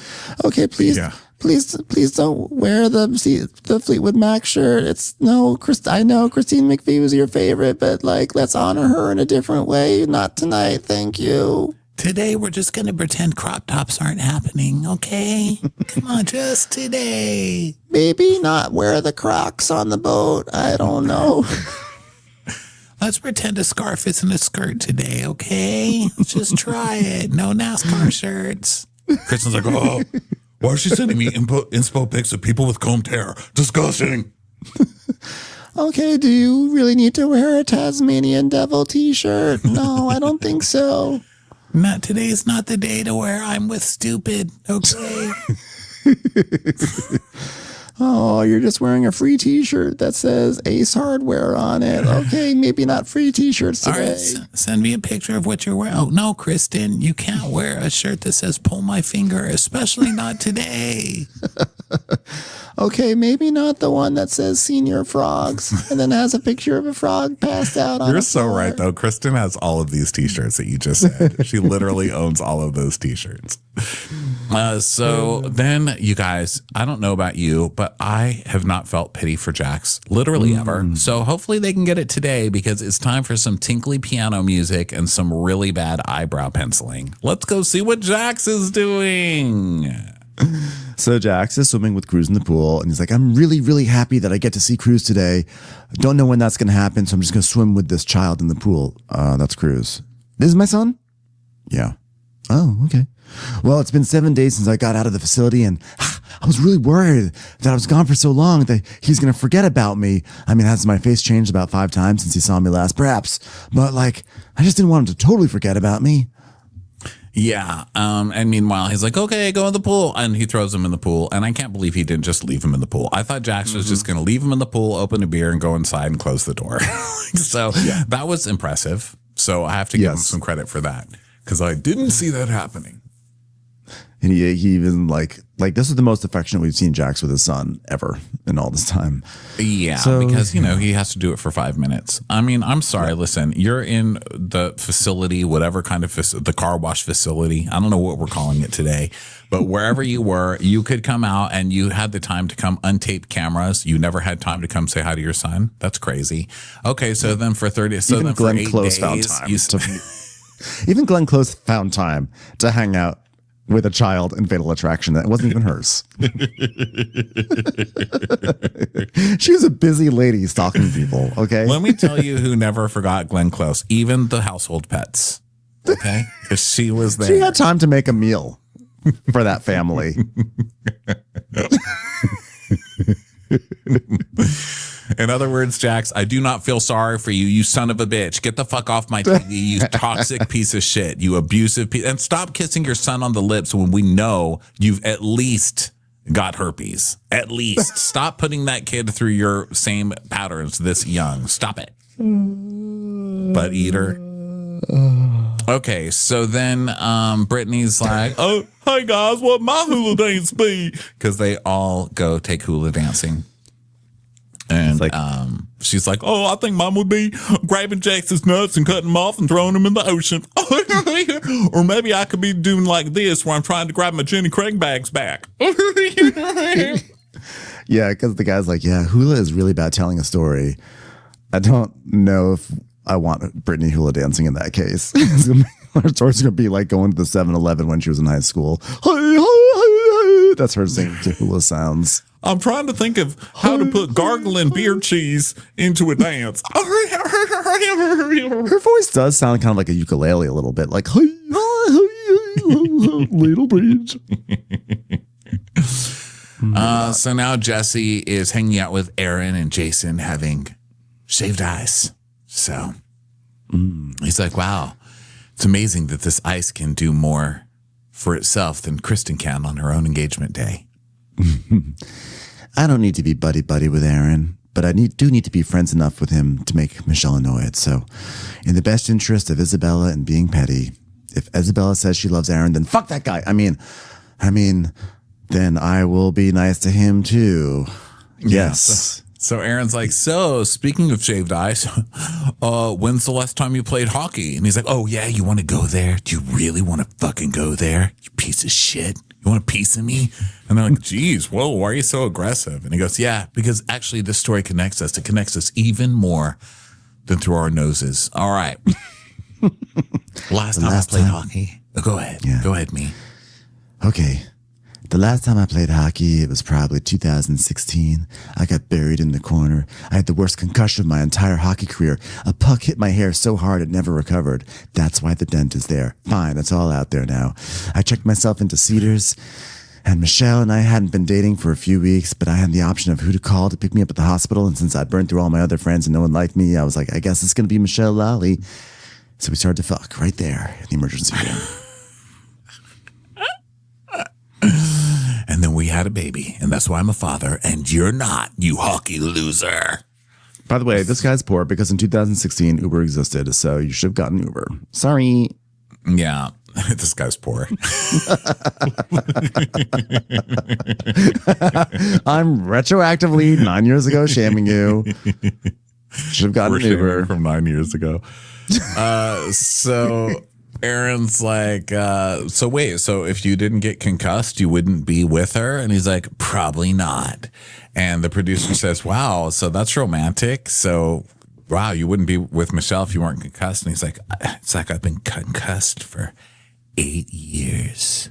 Okay, please. Yeah. Please don't wear the Fleetwood Mac shirt. I know Christine McVie was your favorite, but like, let's honor her in a different way. Not tonight. Thank you. Today, we're just going to pretend crop tops aren't happening, okay? Come on, just today. Maybe not wear the Crocs on the boat. I don't know. Let's pretend a scarf isn't a skirt today, okay? Let's just try it. No NASCAR shirts. Kristen's like, oh, why is she sending me inspo pics of people with combed hair? Disgusting. Okay, do you really need to wear a Tasmanian devil t-shirt? No, I don't think so. Today's not the day to wear I'm with stupid, okay? Oh, you're just wearing a free t-shirt that says Ace Hardware on it. Okay, maybe not free t-shirts today. All right, send me a picture of what you're wearing. Oh, no, Kristen, you can't wear a shirt that says pull my finger, especially not today. Okay, maybe not the one that says senior frogs and then has a picture of a frog passed out on You're the so floor. right, though. Kristen has all of these t-shirts that you just said. She literally owns all of those t-shirts. So then, you guys, I don't know about you, but I have not felt pity for Jax literally ever. So hopefully they can get it today because it's time for some tinkly piano music and some really bad eyebrow penciling. Let's go see what Jax is doing. So Jax is swimming with Cruz in the pool, and he's like, I'm really, really happy that I get to see Cruz today. Don't know when that's going to happen, so I'm just going to swim with this child in the pool. That's Cruz. This is my son? Yeah. Oh, okay. Well, it's been 7 days since I got out of the facility, and I was really worried that I was gone for so long that he's going to forget about me. I mean, has my face changed about 5 times since he saw me last? Perhaps. But, like, I just didn't want him to totally forget about me. Yeah. And meanwhile, he's like, okay, go in the pool. And he throws him in the pool. And I can't believe he didn't just leave him in the pool. I thought Jax was just going to leave him in the pool, open a beer, and go inside and close the door. So that was impressive. So I have to give him some credit for that because I didn't see that happening. And he even like this is the most affectionate we've seen Jax with his son ever in all this time. Yeah, So, because, he has to do it for 5 minutes. I mean, I'm sorry. Listen, you're in the facility, whatever kind of the car wash facility. I don't know what we're calling it today, but wherever you were, you could come out and you had the time to come untape cameras. You never had time to come say hi to your son. That's crazy. Okay, so then for 30, so even then Glenn for 8 Close days, found time. Even Glenn Close found time to hang out with a child in Fatal Attraction that wasn't even hers. She was a busy lady stalking people, okay? Let me tell you who never forgot Glenn Close, even the household pets. Okay? Because she was there. She had time to make a meal for that family. In other words, Jax, I do not feel sorry for you, you son of a bitch. Get the fuck off my TV, you toxic piece of shit, you abusive piece. And stop kissing your son on the lips when we know you've at least got herpes. At least. Stop putting that kid through your same patterns this young. Stop it. Butt eater. Okay, so then Brittany's like, oh, hey guys, what my hula dance be? Because they all go take hula dancing. And she's like, oh, I think mine would be grabbing Jax's nuts and cutting them off and throwing them in the ocean. Or maybe I could be doing like this where I'm trying to grab my Jenny Craig bags back. Yeah, because the guy's like, yeah, hula is really bad telling a story. I don't know if I want Brittany hula dancing in that case. Her story's going to be like going to the 7-Eleven when she was in high school. That's her singing hula sounds. I'm trying to think of how to put gargling beer cheese into a dance. Her voice does sound kind of like a ukulele a little bit, like Little Bridge. So now Jesse is hanging out with Aaron and Jason having shaved ice. So he's like, wow, it's amazing that this ice can do more for itself than Kristen can on her own engagement day. I don't need to be buddy-buddy with Aaron, but I do need to be friends enough with him to make Michelle annoyed. So in the best interest of Isabella and being petty, if Isabella says she loves Aaron, then fuck that guy. I mean, then I will be nice to him too. Yes. So Aaron's like, so speaking of shaved ice, when's the last time you played hockey? And he's like, oh yeah, you want to go there? Do you really want to fucking go there? You piece of shit. You want a piece of me? And they're like, geez, whoa, why are you so aggressive? And he goes, yeah, because actually this story connects us. It connects us even more than through our noses. All right. Last time I played hockey. Go ahead. Yeah. Go ahead, me. Okay. The last time I played hockey, it was probably 2016. I got buried in the corner. I had the worst concussion of my entire hockey career. A puck hit my hair so hard it never recovered. That's why the dent is there. Fine, it's all out there now. I checked myself into Cedars, and Michelle and I hadn't been dating for a few weeks, but I had the option of who to call to pick me up at the hospital, and since I'd burned through all my other friends and no one liked me, I was like, I guess it's going to be Michelle Lally. So we started to fuck right there in the emergency room. And then we had a baby, and that's why I'm a father, and you're not, you hockey loser. By the way, this guy's poor because in 2016, Uber existed, so you should have gotten Uber. Sorry. Yeah, this guy's poor. I'm retroactively 9 years ago shaming you. Should have gotten We're an Uber. shaming from 9 years ago. So Aaron's like, so wait, so if you didn't get concussed, you wouldn't be with her? And he's like, probably not. And the producer says, wow, so that's romantic. So, wow, you wouldn't be with Michelle if you weren't concussed. And he's like, it's like I've been concussed for 8 years.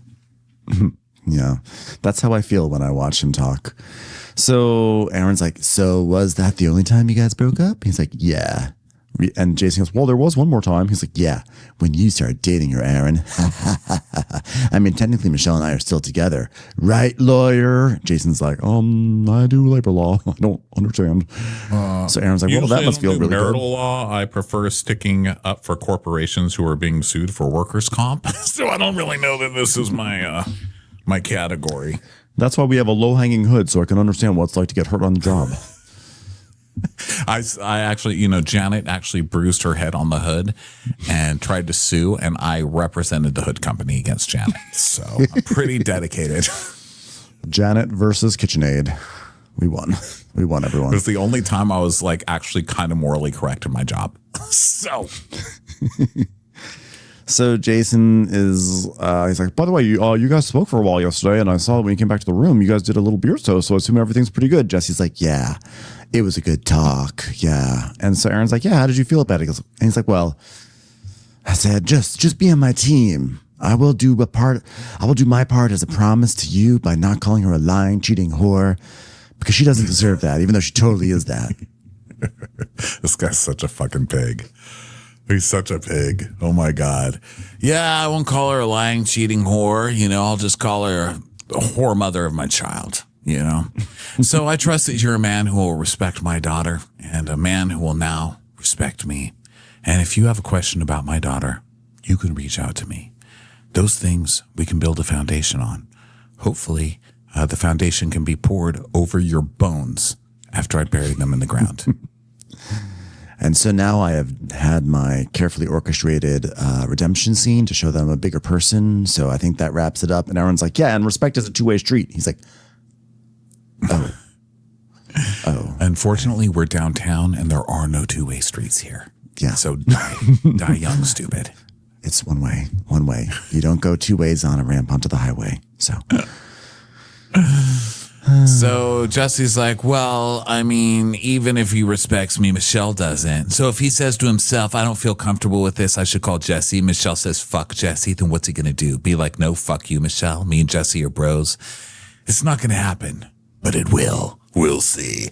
Yeah, that's how I feel when I watch him talk. So Aaron's like, so was that the only time you guys broke up? He's like, yeah. And Jason goes, well, there was one more time. He's like, yeah, when you started dating her, Aaron. I mean, technically, Michelle and I are still together. Right, lawyer? Jason's like, I do labor law. I don't understand. So Aaron's like, well, that must feel really marital good. law. I prefer sticking up for corporations who are being sued for workers' comp. So I don't really know that this is my my category. That's why we have a low-hanging hood, so I can understand what it's like to get hurt on the job. I actually, Janet actually bruised her head on the hood and tried to sue, and I represented the hood company against Janet. So I'm pretty dedicated. Janet versus KitchenAid. We won. We won, everyone. It was the only time I was like actually kind of morally correct in my job. So Jason is, he's like, by the way, you guys spoke for a while yesterday, and I saw when you came back to the room, you guys did a little beer toast, so I assume everything's pretty good. Jesse's like, yeah, it was a good talk. Yeah. And so Aaron's like, yeah, how did you feel about it? And he's like, well, I said, just be on my team. I will do my part as a promise to you by not calling her a lying, cheating whore, because she doesn't deserve that, even though she totally is that. This guy's such a fucking pig. He's such a pig. Oh my God. Yeah, I won't call her a lying, cheating whore. I'll just call her the whore mother of my child, So I trust that you're a man who will respect my daughter and a man who will now respect me. And if you have a question about my daughter, you can reach out to me. Those things we can build a foundation on. Hopefully, the foundation can be poured over your bones after I bury them in the ground. And so now I have had my carefully orchestrated redemption scene to show them a bigger person. So I think that wraps it up. And Aaron's like, yeah, and respect is a two-way street. He's like, oh. Unfortunately, we're downtown and there are no two-way streets here. Yeah. So die young, stupid. It's one way. You don't go two ways on a ramp onto the highway. So... So Jesse's like, well, I mean, even if he respects me, Michelle doesn't. So if he says to himself, I don't feel comfortable with this, I should call Jesse. Michelle says, fuck Jesse. Then what's he going to do? Be like, no, fuck you, Michelle. Me and Jesse are bros. It's not going to happen, but it will. We'll see.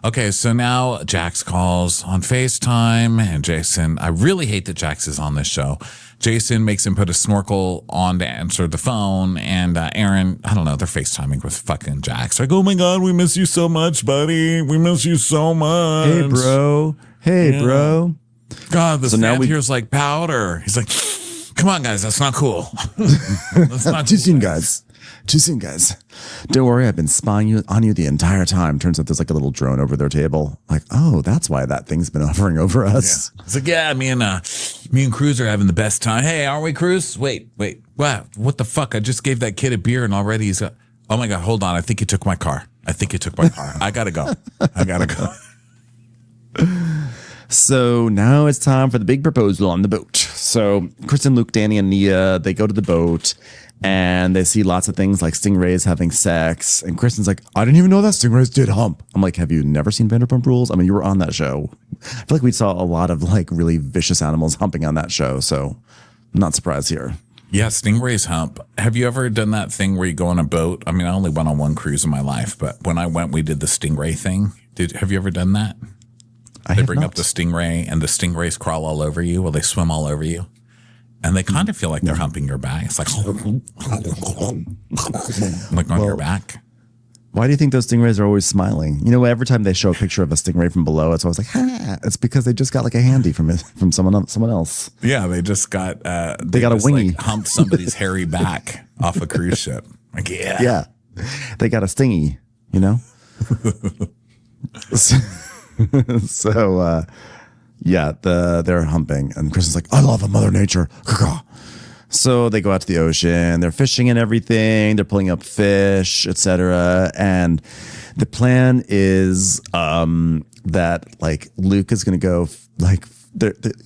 Okay, so now Jax calls on FaceTime, and Jason, I really hate that Jax is on this show. Jason makes him put a snorkel on to answer the phone, and Aaron, I don't know, they're FaceTiming with fucking Jax. Like, oh my God, we miss you so much, buddy. We miss you so much. Hey, bro. God, the now here's like powder. He's like, come on, guys, that's not cool. That's not Too soon, guys. Don't worry, I've been spying on you the entire time. Turns out there's like a little drone over their table. Like, oh, that's why that thing's been hovering over us. Yeah. It's like, yeah, me and Cruz are having the best time. Hey, aren't we, Cruz? Wait. Wow, what the fuck? I just gave that kid a beer and already he's got, oh my God, hold on. I think he took my car. I gotta go. So now it's time for the big proposal on the boat. So Kristen, Luke, Danny, and Nia, they go to the boat and they see lots of things like stingrays having sex. And Kristen's like, I didn't even know that stingrays did hump. I'm like, have you never seen Vanderpump Rules? I mean, you were on that show. I feel like we saw a lot of like really vicious animals humping on that show. So I'm not surprised here. Yeah, stingrays hump. Have you ever done that thing where you go on a boat? I mean, I only went on one cruise in my life, but when I went, we did the stingray thing. Have you ever done that? They bring up the stingray and the stingrays crawl all over you, or they swim all over you. And they kind of feel like they're humping your back. It's like, like on your back. Why do you think those stingrays are always smiling? You know, every time they show a picture of a stingray from below, it's always like, ha! It's because they just got like a handy from someone else. Yeah, they just got they got a wingy. Like, humped somebody's hairy back off a cruise ship. Like, yeah. Yeah. They got a stingy, you know? so yeah, they're humping, and Kristen's like, I love Mother Nature. So they go out to the ocean, they're fishing and everything, they're pulling up fish, etc. And the plan is that like Luke is gonna go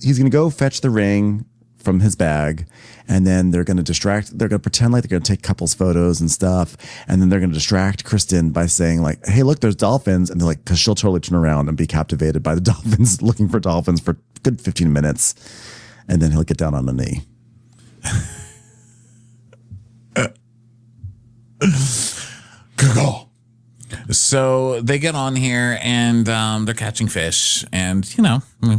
he's gonna go fetch the ring from his bag, and then they're gonna pretend like they're gonna take couples photos and stuff, and then they're gonna distract Kristen by saying like, hey, look, there's dolphins, and they're like, because she'll totally turn around and be captivated by the dolphins, looking for dolphins for a good 15 minutes, and then he'll get down on a knee. So they get on here and they're catching fish, and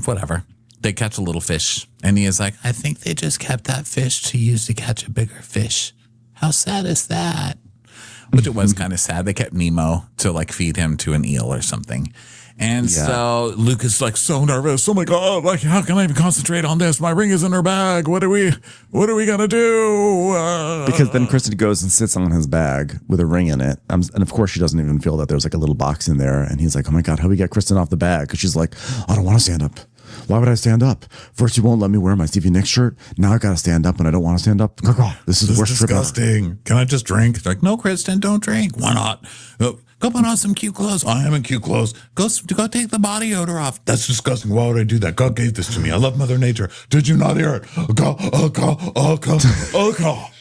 whatever. They catch a little fish, and he is like, I think they just kept that fish to use to catch a bigger fish. How sad is that? Which it was kind of sad. They kept Nemo to like feed him to an eel or something. And so Luke is like so nervous. Oh my God, like how can I even concentrate on this? My ring is in her bag. What are we gonna do? Because then Kristen goes and sits on his bag with a ring in it. And of course she doesn't even feel that there's like a little box in there. And he's like, oh my God, how do we get Kristen off the bag? Because she's like, I don't want to stand up. Why would I stand up? First, you won't let me wear my Stevie Nicks shirt. Now I got to stand up and I don't want to stand up. This is the worst trip ever. Disgusting. Can I just drink? It's like, no, Kristen, don't drink. Why not? Go put on some cute clothes. I am in cute clothes. Go take the body odor off. That's disgusting. Why would I do that? God gave this to me. I love Mother Nature. Did you not hear it? Oh gosh.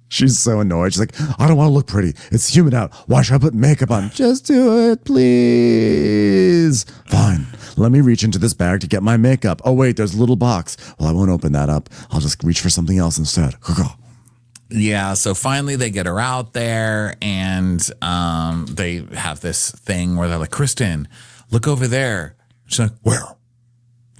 She's so annoyed. She's like, I don't want to look pretty. It's humid out. Why should I put makeup on? Just do it, please. Fine. Let me reach into this bag to get my makeup. Oh, wait, there's a little box. Well, I won't open that up. I'll just reach for something else instead. Yeah, so finally they get her out there, and they have this thing where they're like, Kristen, look over there. She's like, where?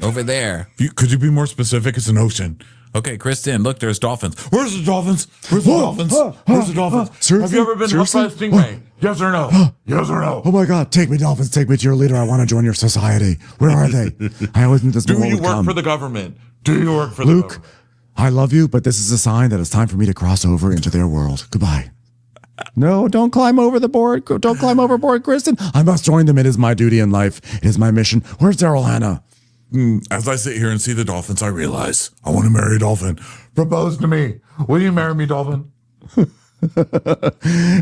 Over there. Could you be more specific? It's an ocean. Okay, Kristen, look, there's dolphins. Where's the dolphins? Where's the dolphins? Where's the dolphins? Have you ever been hooked by a stingray? Yes or no? Yes or no? Oh my God, take me, dolphins. Take me to your leader. I want to join your society. Where are they? I always knew this. Do you work for the government? Do you work for Luke, the government? I love you, but this is a sign that it's time for me to cross over into their world. Goodbye. No, don't climb over the board. Don't climb overboard, Kristen. I must join them. It is my duty in life. It is my mission. Where's Daryl Hannah? As I sit here and see the dolphins, I realize I want to marry a dolphin. Propose to me. Will you marry me, dolphin?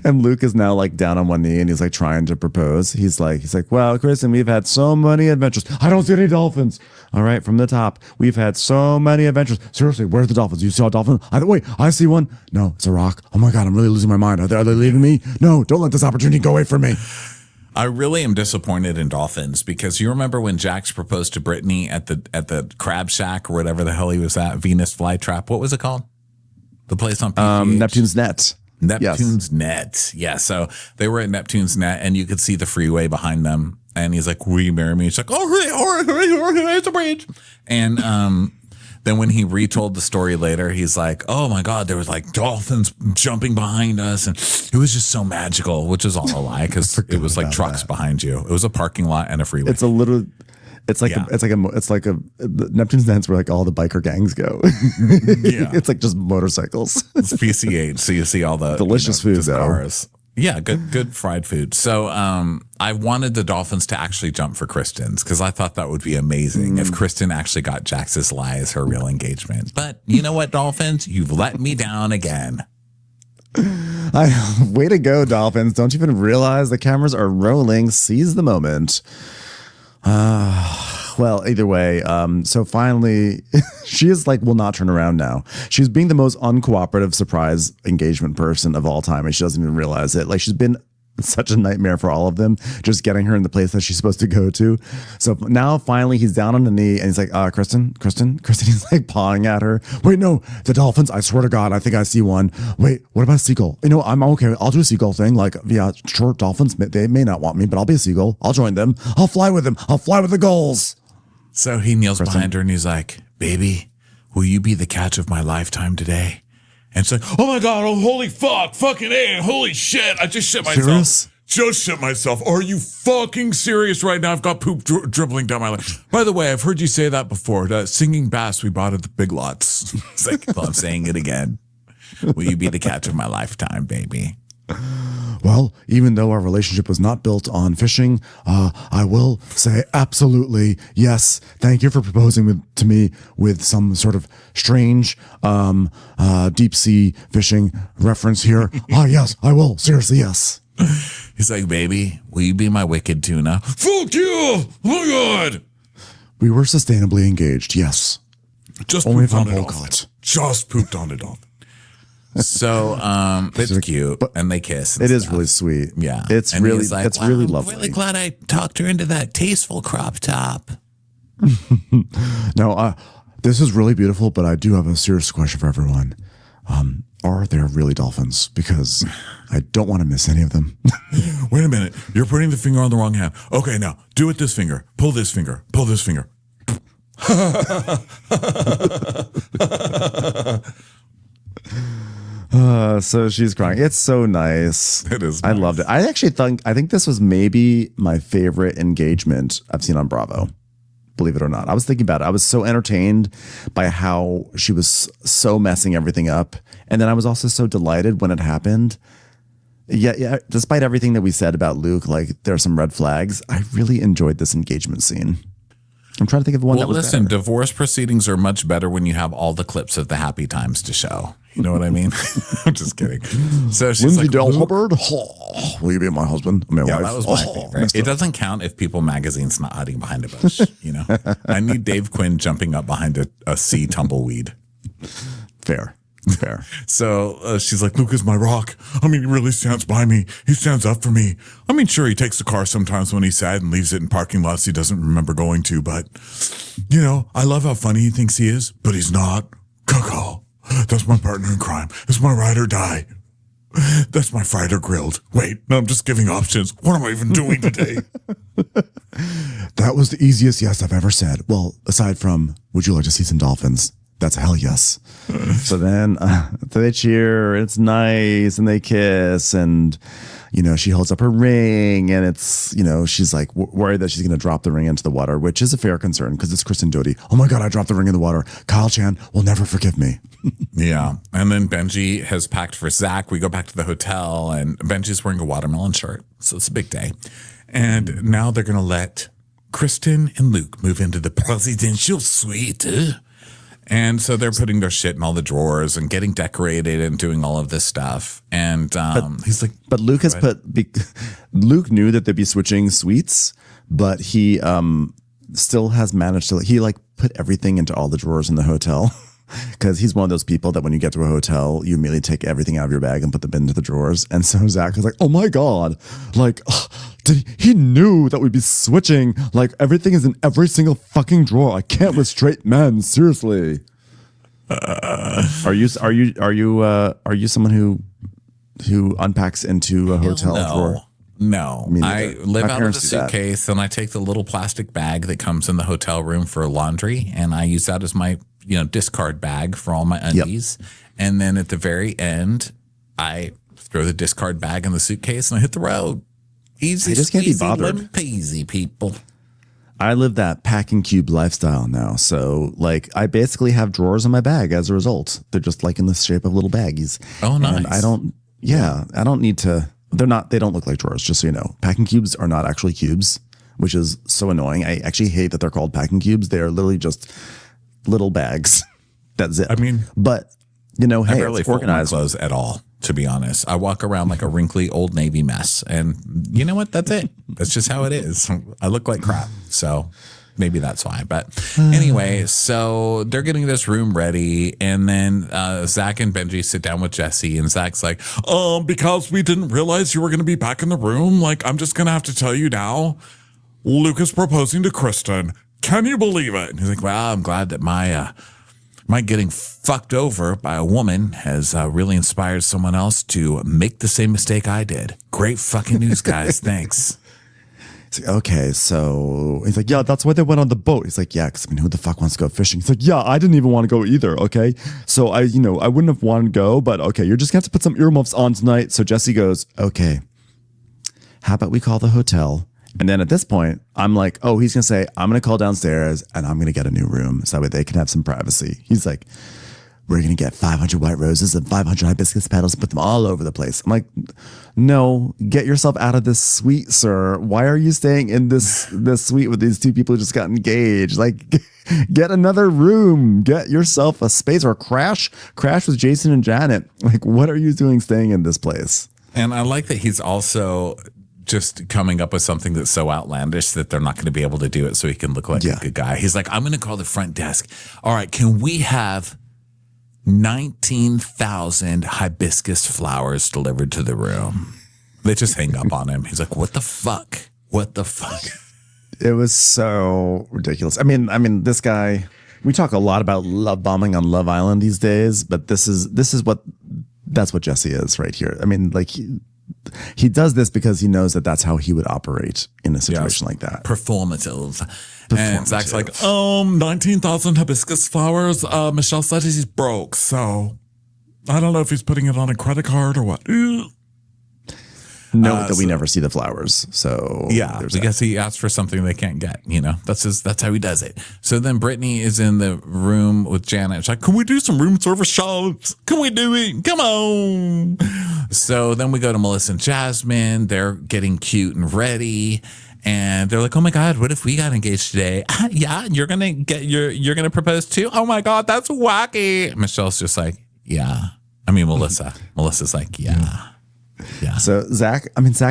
And Luke is now like down on one knee and he's like trying to propose. He's like, well, Kristen, we've had so many adventures. I don't see any dolphins. All right, from the top, we've had so many adventures. Seriously, where's the dolphins? You saw a dolphin? Wait, I see one. No, it's a rock. Oh my God, I'm really losing my mind. Are they leaving me? No, don't let this opportunity go away from me. I really am disappointed in dolphins, because you remember when Jax proposed to Brittany at the Crab Shack or whatever the hell he was at, Venus Flytrap. What was it called? The place on PGH? Neptune's Net. Neptune's Net. Yeah, so they were at Neptune's Net, and you could see the freeway behind them. And he's like, will you marry me? She's like, it's a bridge. And then when he retold the story later, he's like, oh my God, there was like dolphins jumping behind us. And it was just so magical, which is all a lie, because it was like trucks behind you. It was a parking lot and a freeway. It's like Neptune's Net's where like all the biker gangs go. Yeah. It's like just motorcycles. It's PCH. So you see all the delicious food though. Cars. Yeah, good fried food. So I wanted the dolphins to actually jump for Kristen's, because I thought that would be amazing if Kristen actually got Jax's lie as her real engagement. But you know what, dolphins? You've let me down again. Way to go, dolphins. Don't you even realize the cameras are rolling? Seize the moment. Well, either way, so finally, she is like, will not turn around now. She's being the most uncooperative surprise engagement person of all time, and she doesn't even realize it. Like, she's been such a nightmare for all of them, just getting her in the place that she's supposed to go to. So now finally he's down on the knee and he's like, Kristen, he's like pawing at her. Wait, no, the dolphins, I swear to God, I think I see one. Wait, what about a seagull? I'm okay. I'll do a seagull thing. Like, yeah, sure, dolphins, they may not want me, but I'll be a seagull. I'll join them. I'll fly with them. I'll fly with the gulls. So he kneels behind her and he's like, baby, will you be the catch of my lifetime today? And it's like, oh my God, oh, holy fuck, fucking A, holy shit, I just shit myself. Serious? Just shit myself. Are you fucking serious right now? I've got poop dribbling down my leg. By the way, I've heard you say that before. That singing bass we bought at the Big Lots. It's like, well, I'm saying it again. Will you be the catch of my lifetime, baby? Well, even though our relationship was not built on fishing, I will say absolutely yes. Thank you for proposing to me with some sort of strange deep sea fishing reference here. Yes, I will. Seriously, yes. He's like, baby, will you be my wicked tuna? Fuck you! Oh my God! We were sustainably engaged, yes. Just Only pooped on if I'm a whole dolphin. caught. Just pooped on a dolphin. So it's cute, and they kiss. And It is stuff. really sweet. Yeah, It's And really he's like, it's "Wow, really I'm lovely. really glad I talked her into that tasteful crop top. No, this is really beautiful, but I do have a serious question for everyone. Are there really dolphins? Because I don't want to miss any of them. Wait a minute, you're putting the finger on the wrong hand. Okay, now do it this finger. Pull this finger. Pull this finger. So she's crying. It's so nice. It is I nice. loved it. I think this was maybe my favorite engagement I've seen on Bravo. Believe it or not. I was thinking about it. I was so entertained by how she was so messing everything up. And then I was also so delighted when it happened. Yeah. Despite everything that we said about Luke, like there are some red flags. I really enjoyed this engagement scene. I'm trying to think of one Well, that was listen, better. divorce proceedings are much better when you have all the clips of the happy times to show. You know what I mean? I'm just kidding. So she's Lindsay like, Dale Luke- Hubbard, will you be my husband? My Yeah, wife? that was my favorite. It doesn't count if People Magazine's not hiding behind a bush. You know, I need Dave Quinn jumping up behind a sea tumbleweed. Fair. So she's like, Luke is my rock. I mean, he really stands by me. He stands up for me. I mean, sure, he takes the car sometimes when he's sad and leaves it in parking lots he doesn't remember going to. But, you know, I love how funny he thinks he is, but he's not. Cuckoo. That's my partner in crime. It's my ride or die. That's my fried or grilled. Wait, no, I'm just giving options. What am I even doing today? That was the easiest yes I've ever said. Well, aside from, would you like to see some dolphins? That's a hell yes. So then they cheer, it's nice, and they kiss, and, you know, she holds up her ring, and it's, you know, she's like worried that she's going to drop the ring into the water, which is a fair concern because it's Kristen Doty. Oh my God, I dropped the ring in the water. Kyle Chan will never forgive me. Yeah. And then Benji has packed for Zach. We go back to the hotel, and Benji's wearing a watermelon shirt. So it's a big day. And now they're going to let Kristen and Luke move into the presidential suite. And so they're putting their shit in all the drawers and getting decorated and doing all of this stuff. And he's like, But Luke has Luke knew that they'd be switching suites, but he still has managed to, he like put everything into all the drawers in the hotel. Because he's one of those people that when you get to a hotel, you immediately take everything out of your bag and put them into the drawers. And so Zach is like, oh my God, like, he knew that we'd be switching. Like, everything is in every single fucking drawer. I can't with straight men. Seriously. Are you someone who unpacks into a hotel drawer? No, Me I neither. live My out of the parents do that. suitcase and I take the little plastic bag that comes in the hotel room for laundry, and I use that as my, you know, discard bag for all my undies. And then at the very end, I throw the discard bag in the suitcase and I hit the road. Easy, I just can't be squeezy, bothered. lemon peasy, people. I live that packing cube lifestyle now. So like I basically have drawers in my bag as a result. They're just like in the shape of little baggies. Oh, nice. And I don't need to, they don't look like drawers, just so you know. Packing cubes are not actually cubes, which is so annoying. I actually hate that they're called packing cubes. They are literally just little bags that zip. I mean, but you know, I hey, barely it's fold my organized. clothes at all, to be honest. I walk around like a wrinkly Old Navy mess, and you know what? That's it. That's just how it is. I look like crap, so maybe that's why. But anyway, so they're getting this room ready, and then Zach and Benji sit down with Jesse, and Zach's like, because we didn't realize you were going to be back in the room, like, I'm just going to have to tell you now, Luke is proposing to Kristen. Can you believe it? And he's like, well, I'm glad that my getting fucked over by a woman has really inspired someone else to make the same mistake I did. Great fucking news, guys. Thanks. He's like, okay, so he's like, yeah, that's why they went on the boat. He's like, yeah, because I mean, who the fuck wants to go fishing? He's like, yeah, I didn't even want to go either. Okay, so I wouldn't have wanted to go, but okay, you're just gonna have to put some earmuffs on tonight. So Jesse goes, okay, how about we call the hotel? And then at this point, I'm like, oh, he's gonna say, I'm gonna call downstairs and I'm gonna get a new room so that way they can have some privacy. He's like, we're going to get 500 white roses and 500 hibiscus petals and put them all over the place. I'm like, no, get yourself out of this suite, sir. Why are you staying in this suite with these two people who just got engaged? Like, get another room, get yourself a space, or crash with Jason and Janet. Like, what are you doing staying in this place? And I like that he's also just coming up with something that's so outlandish that they're not going to be able to do it, so he can look like a good guy. He's like, I'm going to call the front desk. All right, can we have 19,000 hibiscus flowers delivered to the room? They just hang up on him. He's like, what the fuck? What the fuck? It was so ridiculous. I mean, this guy, we talk a lot about love bombing on Love Island these days, but that's what Jesse is right here. I mean, like, he does this because he knows that that's how he would operate in a situation like that. Performative. And Zach's like, 19,000 hibiscus flowers. Michelle said he's broke, so I don't know if he's putting it on a credit card or what. Note that we never see the flowers. So yeah, I guess he asked for something they can't get. You know, that's how he does it. So then Brittany is in the room with Janet. She's like, can we do some room service shots? Can we do it? Come on. So then we go to Melissa and Jasmine. They're getting cute and ready. And they're like, oh my God, what if we got engaged today? Yeah, you're gonna propose too? Oh my God, that's wacky. Michelle's just like, yeah. I mean, Melissa's like, yeah. Yeah. So Zach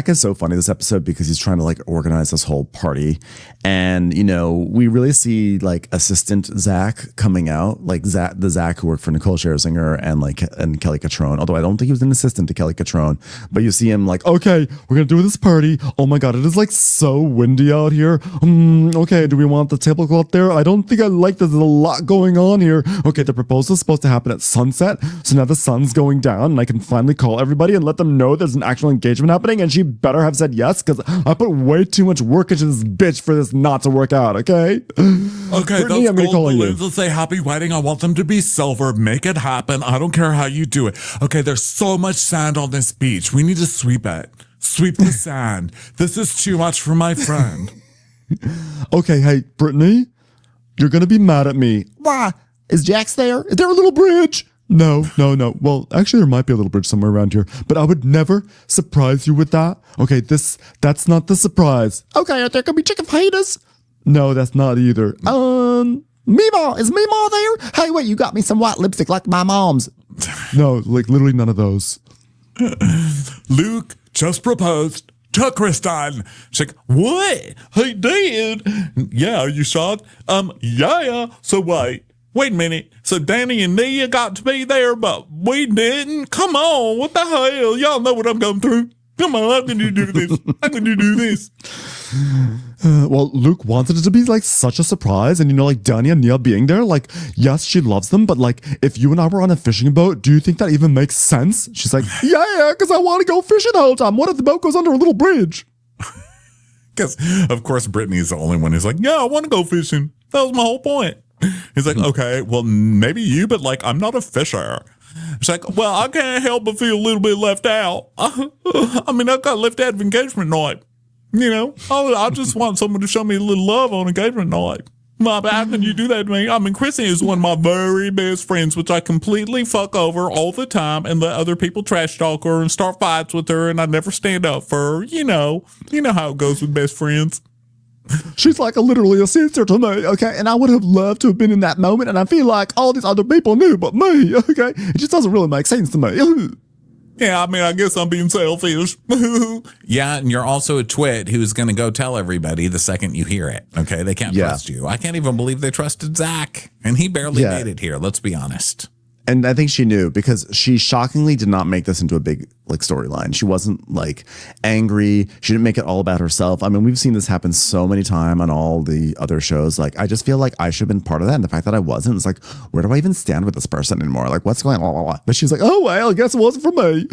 is so funny this episode because he's trying to like organize this whole party. And, you know, we really see like assistant Zach coming out, like the Zach who worked for Nicole Scherzinger and Kelly Catrone. Although I don't think he was an assistant to Kelly Catrone, but you see him like, okay, we're going to do this party. Oh my God, it is like so windy out here. Okay, do we want the tablecloth there? I don't think I like there's a lot going on here. Okay, the proposal is supposed to happen at sunset. So now the sun's going down and I can finally call everybody and let them know there's an actual engagement happening, and she better have said yes because I put way too much work into this bitch for this not to work out. Okay. Okay, Brittany, those gold balloons that say happy wedding, I want them to be silver. Make it happen. I don't care how you do it. Okay, there's so much sand on this beach. We need to sweep it. Sweep the sand. This is too much for my friend. Okay, hey, Brittany, you're gonna be mad at me. Why? Is Jax there? Is there a little bridge? No. Well, actually, there might be a little bridge somewhere around here, but I would never surprise you with that. Okay, that's not the surprise. Okay, are there gonna be chicken fajitas? No, that's not either. Meemaw, is Meemaw there? Hey, wait, you got me some white lipstick like my mom's. No, like literally none of those. Luke just proposed to Kristen. She's like, what? He did? Yeah, are you shocked? Yeah. So wait a minute. So Danny and Nia got to be there, but we didn't? Come on, what the hell? Y'all know what I'm going through. Come on, how can you do this? How can you do this? Well, Luke wanted it to be like such a surprise, and you know, like Danny and Nia being there, like, yes, she loves them, but like, if you and I were on a fishing boat, do you think that even makes sense? She's like, yeah, because I want to go fishing the whole time. What if the boat goes under a little bridge? Because, of course, Brittany's the only one who's like, yeah, I want to go fishing. That was my whole point. He's like, okay, well, maybe you, but like, I'm not a fisher. She's like, well, I can't help but feel a little bit left out. I mean, I got left out of engagement night. You know, I just want someone to show me a little love on engagement night. But how can you do that to me? I mean, Chrissy is one of my very best friends, which I completely fuck over all the time and let other people trash talk her and start fights with her, and I never stand up for her. You know how it goes with best friends. She's like literally a sister to me, okay? And I would have loved to have been in that moment, and I feel like all these other people knew but me, okay? It just doesn't really make sense to me. Yeah, I mean, I guess I'm being selfish. Yeah, and you're also a twit who's going to go tell everybody the second you hear it, okay? They can't trust you. I can't even believe they trusted Zach, and he barely made it here, let's be honest. And I think she knew because she shockingly did not make this into a big like storyline. She wasn't like angry. She didn't make it all about herself. I mean, we've seen this happen so many times on all the other shows. Like, I just feel like I should have been part of that. And the fact that I wasn't, it's like, where do I even stand with this person anymore? Like, what's going on? But she's like, oh, well, I guess it wasn't for me.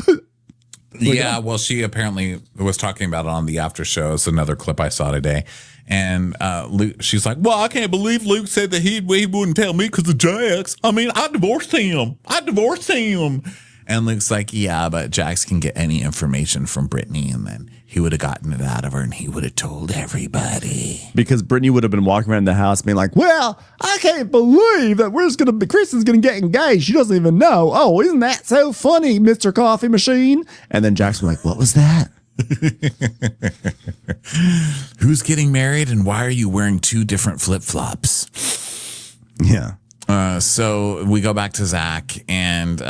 Yeah, well, she apparently was talking about it on the after show. It's another clip I saw today. And Luke, she's like, well, I can't believe Luke said that he wouldn't tell me because of Jax. I mean, I divorced him. And Luke's like, yeah, but Jax can get any information from Brittany, and then he would have gotten it out of her and he would have told everybody. Because Brittany would have been walking around the house being like, well, I can't believe that Kristen's going to get engaged. She doesn't even know. Oh, isn't that so funny, Mr. Coffee Machine? And then Jackson was like, what was that? Who's getting married and why are you wearing 2 different flip-flops? Yeah. So we go back to Zach and,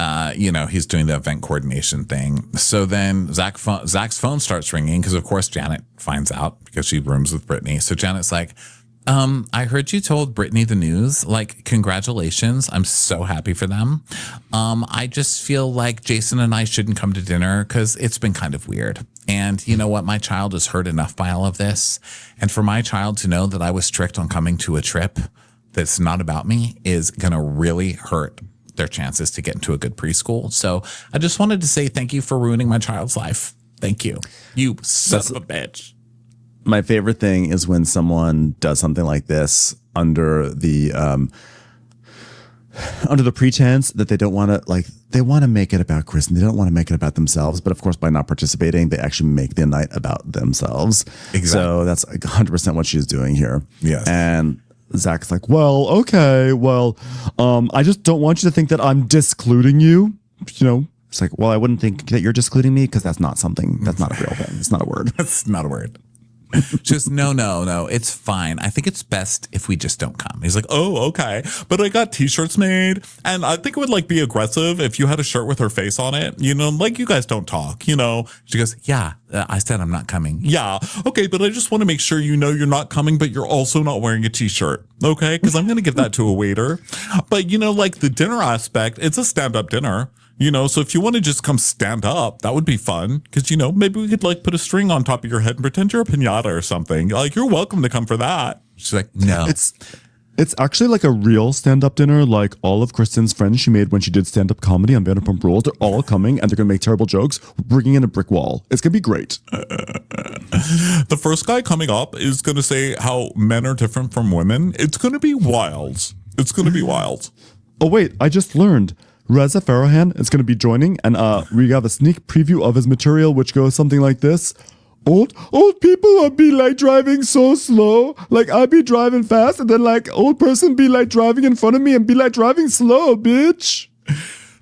he's doing the event coordination thing. So then Zach's phone starts ringing because, of course, Janet finds out because she rooms with Brittany. So Janet's like, I heard you told Brittany the news. Like, congratulations. I'm so happy for them. I just feel like Jason and I shouldn't come to dinner because it's been kind of weird. And you know what? My child is hurt enough by all of this. And for my child to know that I was strict on coming to a trip that's not about me is going to really hurt their chances to get into a good preschool. So I just wanted to say thank you for ruining my child's life. Thank you. You son of a bitch. My favorite thing is when someone does something like this under the pretense that they don't want to, they want to make it about Kristen. They don't want to make it about themselves. But of course, by not participating, they actually make the night about themselves. Exactly. So that's 100% what she's doing here. Yes. And Zach's like, well, okay, well, I just don't want you to think that I'm discluding you. It's like, well, I wouldn't think that you're discluding me because that's not a real thing. It's not a word. That's not a word. Just no. It's fine. I think it's best if we just don't come. He's like, oh, okay. But I got t-shirts made and I think it would be aggressive if you had a shirt with her face on it, you guys don't talk, She goes, yeah, I said I'm not coming. Yeah. Okay. But I just want to make sure you're not coming, but you're also not wearing a t-shirt. Okay. Cause I'm going to give that to a waiter. But the dinner aspect, it's a stand-up dinner. So if you want to just come stand up, that would be fun. Because, maybe we could put a string on top of your head and pretend you're a piñata or something. You're welcome to come for that. She's like, no. It's actually like a real stand-up dinner. Like all of Kristen's friends she made when she did stand-up comedy on Vanderpump Rules, they're all coming and they're going to make terrible jokes, bringing in a brick wall. It's going to be great. The first guy coming up is going to say how men are different from women. It's going to be wild. It's going to be wild. Oh, wait, I just learned. Reza Farahàn is going to be joining, and we have a sneak preview of his material, which goes something like this. Old people will be driving so slow. I be driving fast, and then old person be driving in front of me and be driving slow, bitch.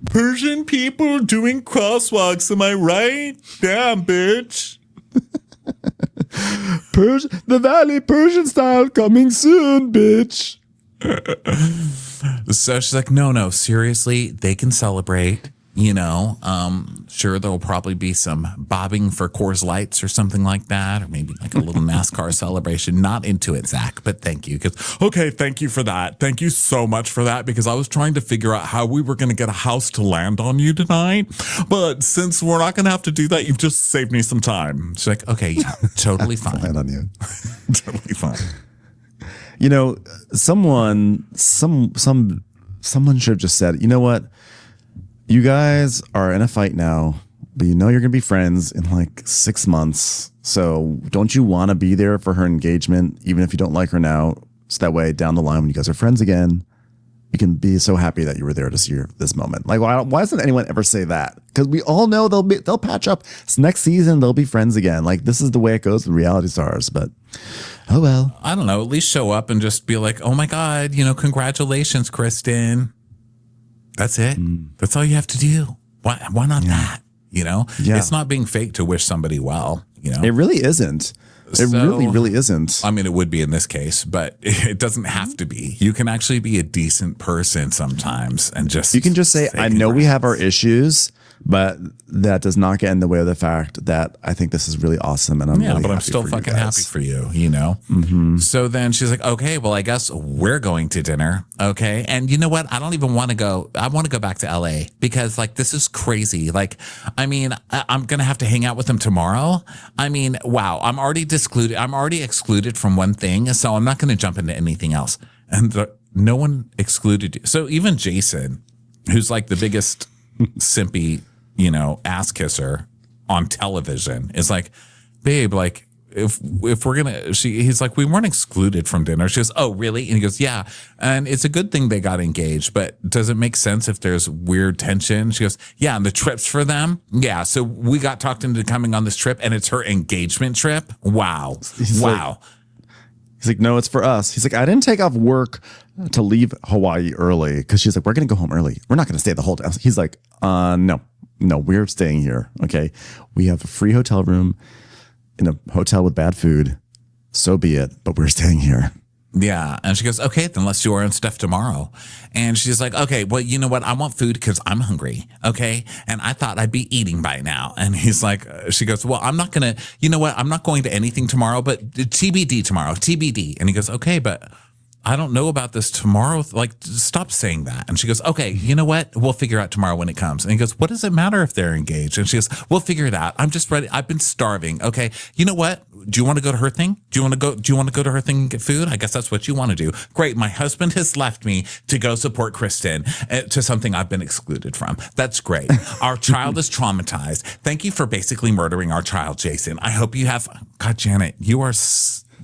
Persian people doing crosswalks, am I right? Damn, bitch. The Valley Persian style coming soon, bitch. So she's like, no, seriously, they can celebrate, sure, there'll probably be some bobbing for Coors Lights or something like that, or maybe a little NASCAR celebration. Not into it, Zach, but thank you. Okay, thank you for that. Thank you so much for that, because I was trying to figure out how we were going to get a house to land on you tonight. But since we're not going to have to do that, you've just saved me some time. She's like, okay, yeah, totally fine. Land on you. Totally fine. Someone should have just said, you know what? You guys are in a fight now, but you're going to be friends in 6 months. So don't you want to be there for her engagement, even if you don't like her now? So that way down the line, when you guys are friends again, you can be so happy that you were there to see this moment. Why doesn't anyone ever say that? Because we all know they'll patch up. Next season, they'll be friends again. This is the way it goes with reality stars, but oh well. I don't know. At least show up and just be like, oh my God, congratulations, Kristen. That's it. That's all you have to do. Why not that? Yeah. It's not being fake to wish somebody well, It really isn't. It really isn't. I mean, it would be in this case, but it doesn't have to be. You can actually be a decent person sometimes and you can just say, I know we have our issues, but that does not get in the way of the fact that I think this is really awesome. And I'm still fucking happy for you, Mm-hmm. So then she's like, okay, well, I guess we're going to dinner. Okay. And you know what? I don't even want to go. I want to go back to LA because this is crazy. I'm going to have to hang out with them tomorrow. Wow. I'm already excluded from one thing. So I'm not going to jump into anything else. And no one excluded you. So even Jason, who's the biggest simpy, ass kisser on television, is like, babe, if we're gonna, he's like, we weren't excluded from dinner. She goes, oh really? And he goes, yeah. And it's a good thing they got engaged, but does it make sense if there's weird tension? She goes, yeah. And the trips for them, yeah. So we got talked into coming on this trip, and it's her engagement trip. Wow. Wow. He's like, no, it's for us. He's like, I didn't take off work to leave Hawaii early, because she's like, we're going to go home early. We're not going to stay the whole day. He's like, no, we're staying here. Okay. We have a free hotel room in a hotel with bad food. So be it. But we're staying here. Yeah. And she goes, okay, then let's do our own stuff tomorrow. And she's like, okay, well, you know what? I want food because I'm hungry. Okay. And I thought I'd be eating by now. And he's like, she goes, well, I'm not going to, you know what? I'm not going to anything tomorrow, but TBD tomorrow, TBD. And he goes, okay, but I don't know about this tomorrow. Like, stop saying that. And she goes, okay, you know what? We'll figure out tomorrow when it comes. And he goes, what does it matter if they're engaged? And she goes, we'll figure it out. I'm just ready. I've been starving. Okay. You know what? Do you want to go to her thing? Do you want to go to her thing and get food? I guess that's what you want to do. Great. My husband has left me to go support Kristen to something I've been excluded from. That's great. Our child is traumatized. Thank you for basically murdering our child, Jason. I hope you have, God, Janet, you are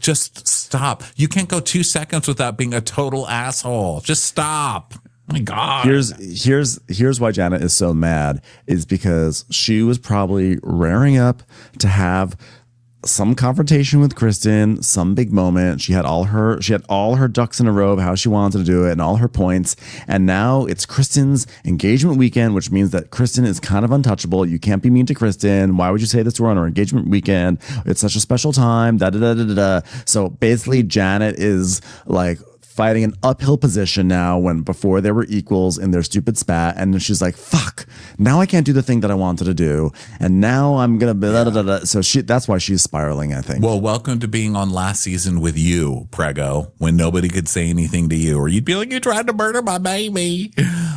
just stop. You can't go 2 seconds without being a total asshole. Just stop. Oh my God. Here's why Janet is so mad, is because she was probably raring up to have some confrontation with Kristen, some big moment. She had all her ducks in a row of how she wanted to do it and all her points. And now it's Kristen's engagement weekend, which means that Kristen is kind of untouchable. You can't be mean to Kristen. Why would you say this to her on her engagement weekend? It's such a special time. Da da da da da. So basically, Janet is like fighting an uphill position now, when before they were equals in their stupid spat. And she's like, fuck, now I can't do the thing that I wanted to do. And now I'm going to be da, da, da, da. So that's why she's spiraling, I think. Well, welcome to being on last season with you, Prego, when nobody could say anything to you, or you'd be like, you tried to murder my baby.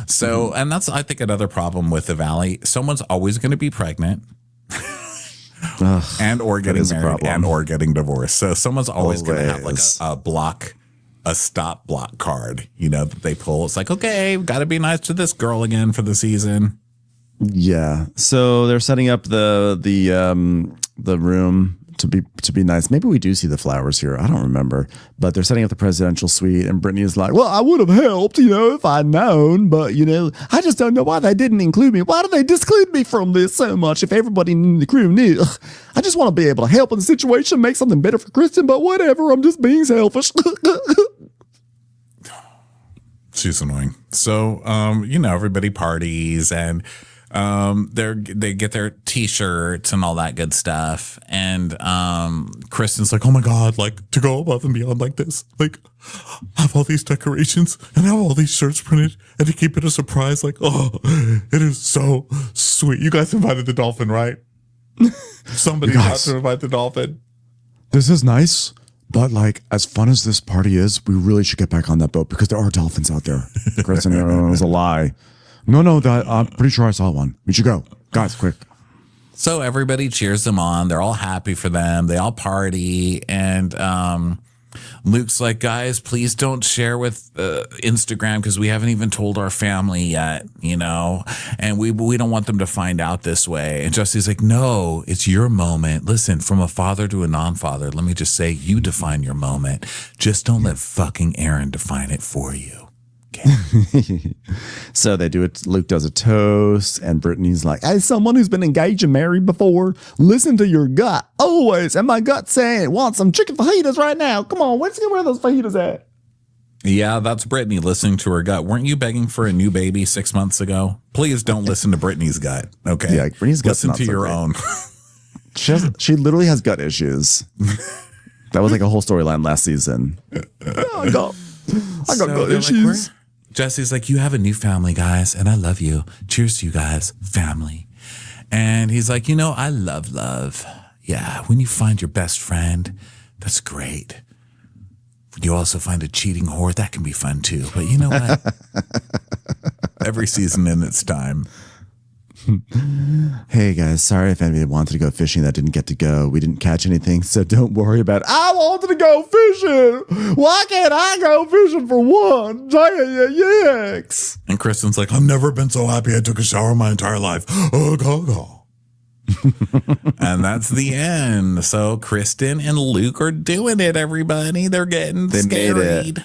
So, and that's, I think, another problem with the Valley. Someone's always going to be pregnant. And or getting married and or getting divorced. So someone's always going to have like a stop block card, that they pull. It's like, okay, we've got to be nice to this girl again for the season. Yeah. So they're setting up the room to be nice. Maybe we do see the flowers here. I don't remember, but they're setting up the presidential suite, and Brittany is like, well, I would have helped, if I'd known, but I just don't know why they didn't include me. Why do they disclude me from this so much? If everybody in the crew knew, I just want to be able to help in the situation, make something better for Kristen, but whatever. I'm just being selfish. She's annoying. So, everybody parties, and they get their t-shirts and all that good stuff. And Kristen's like, oh my God, like, to go above and beyond like this, like, have all these decorations and have all these shirts printed and to keep it a surprise. Like, oh, it is so sweet. You guys invited the dolphin, right? Somebody has to invite the dolphin. This is nice. But like, as fun as this party is, we really should get back on that boat, because there are dolphins out there. Kristen, it was a lie. No, I'm pretty sure I saw one. We should go. Guys, quick. So everybody cheers them on. They're all happy for them. They all party. And Luke's like, guys, please don't share with Instagram, because we haven't even told our family yet, and we don't want them to find out this way. And Jesse's like, no, it's your moment. Listen, from a father to a non-father, let me just say, you define your moment. Just don't let fucking Aaron define it for you. Okay. So they do it. Luke does a toast, and Brittany's like, as someone who's been engaged and married before, listen to your gut always. And my gut saying it wants some chicken fajitas right now. Come on, where are those fajitas at? Yeah, that's Brittany listening to her gut. Weren't you begging for a new baby 6 months ago? Please don't listen to Brittany's gut. Okay. Yeah, Brittany's gut. Listen to your own. She literally has gut issues. That was like a whole storyline last season. I got gut issues. Jesse's like, you have a new family, guys, and I love you. Cheers to you guys, family. And he's like, I love love. Yeah, when you find your best friend, that's great. When you also find a cheating whore, that can be fun too. But you know what? Every season in its time. Hey guys, sorry if anybody wanted to go fishing that didn't get to go. We didn't catch anything, so don't worry about it. I wanted to go fishing. Why can't I go fishing for one? Yes. And Kristen's like, I've never been so happy I took a shower in my entire life. Oh, go. And that's the end. So Kristen and Luke are doing it, everybody. They're getting They made it. scared.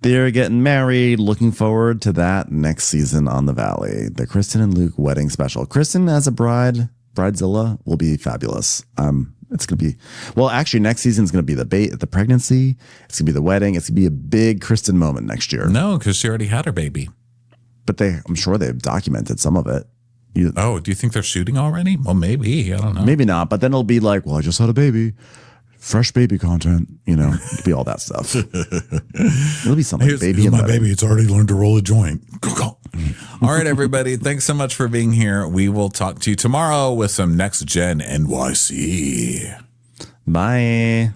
They're getting married. Looking forward to that next season on the Valley. The Kristen and Luke wedding special. Kristen as a bridezilla will be fabulous. It's going to be, well, actually next season's going to be the pregnancy. It's going to be the wedding. It's going to be a big Kristen moment next year. No, because she already had her baby. But I'm sure they've documented some of it. Do you think they're shooting already? Well, maybe. I don't know. Maybe not, but then it'll be like, well, I just had a baby. Fresh baby content, it'll be all that stuff. It'll be something. Here's my baby. It's already learned to roll a joint. Go. All right, everybody. Thanks so much for being here. We will talk to you tomorrow with some Next Gen NYC. Bye.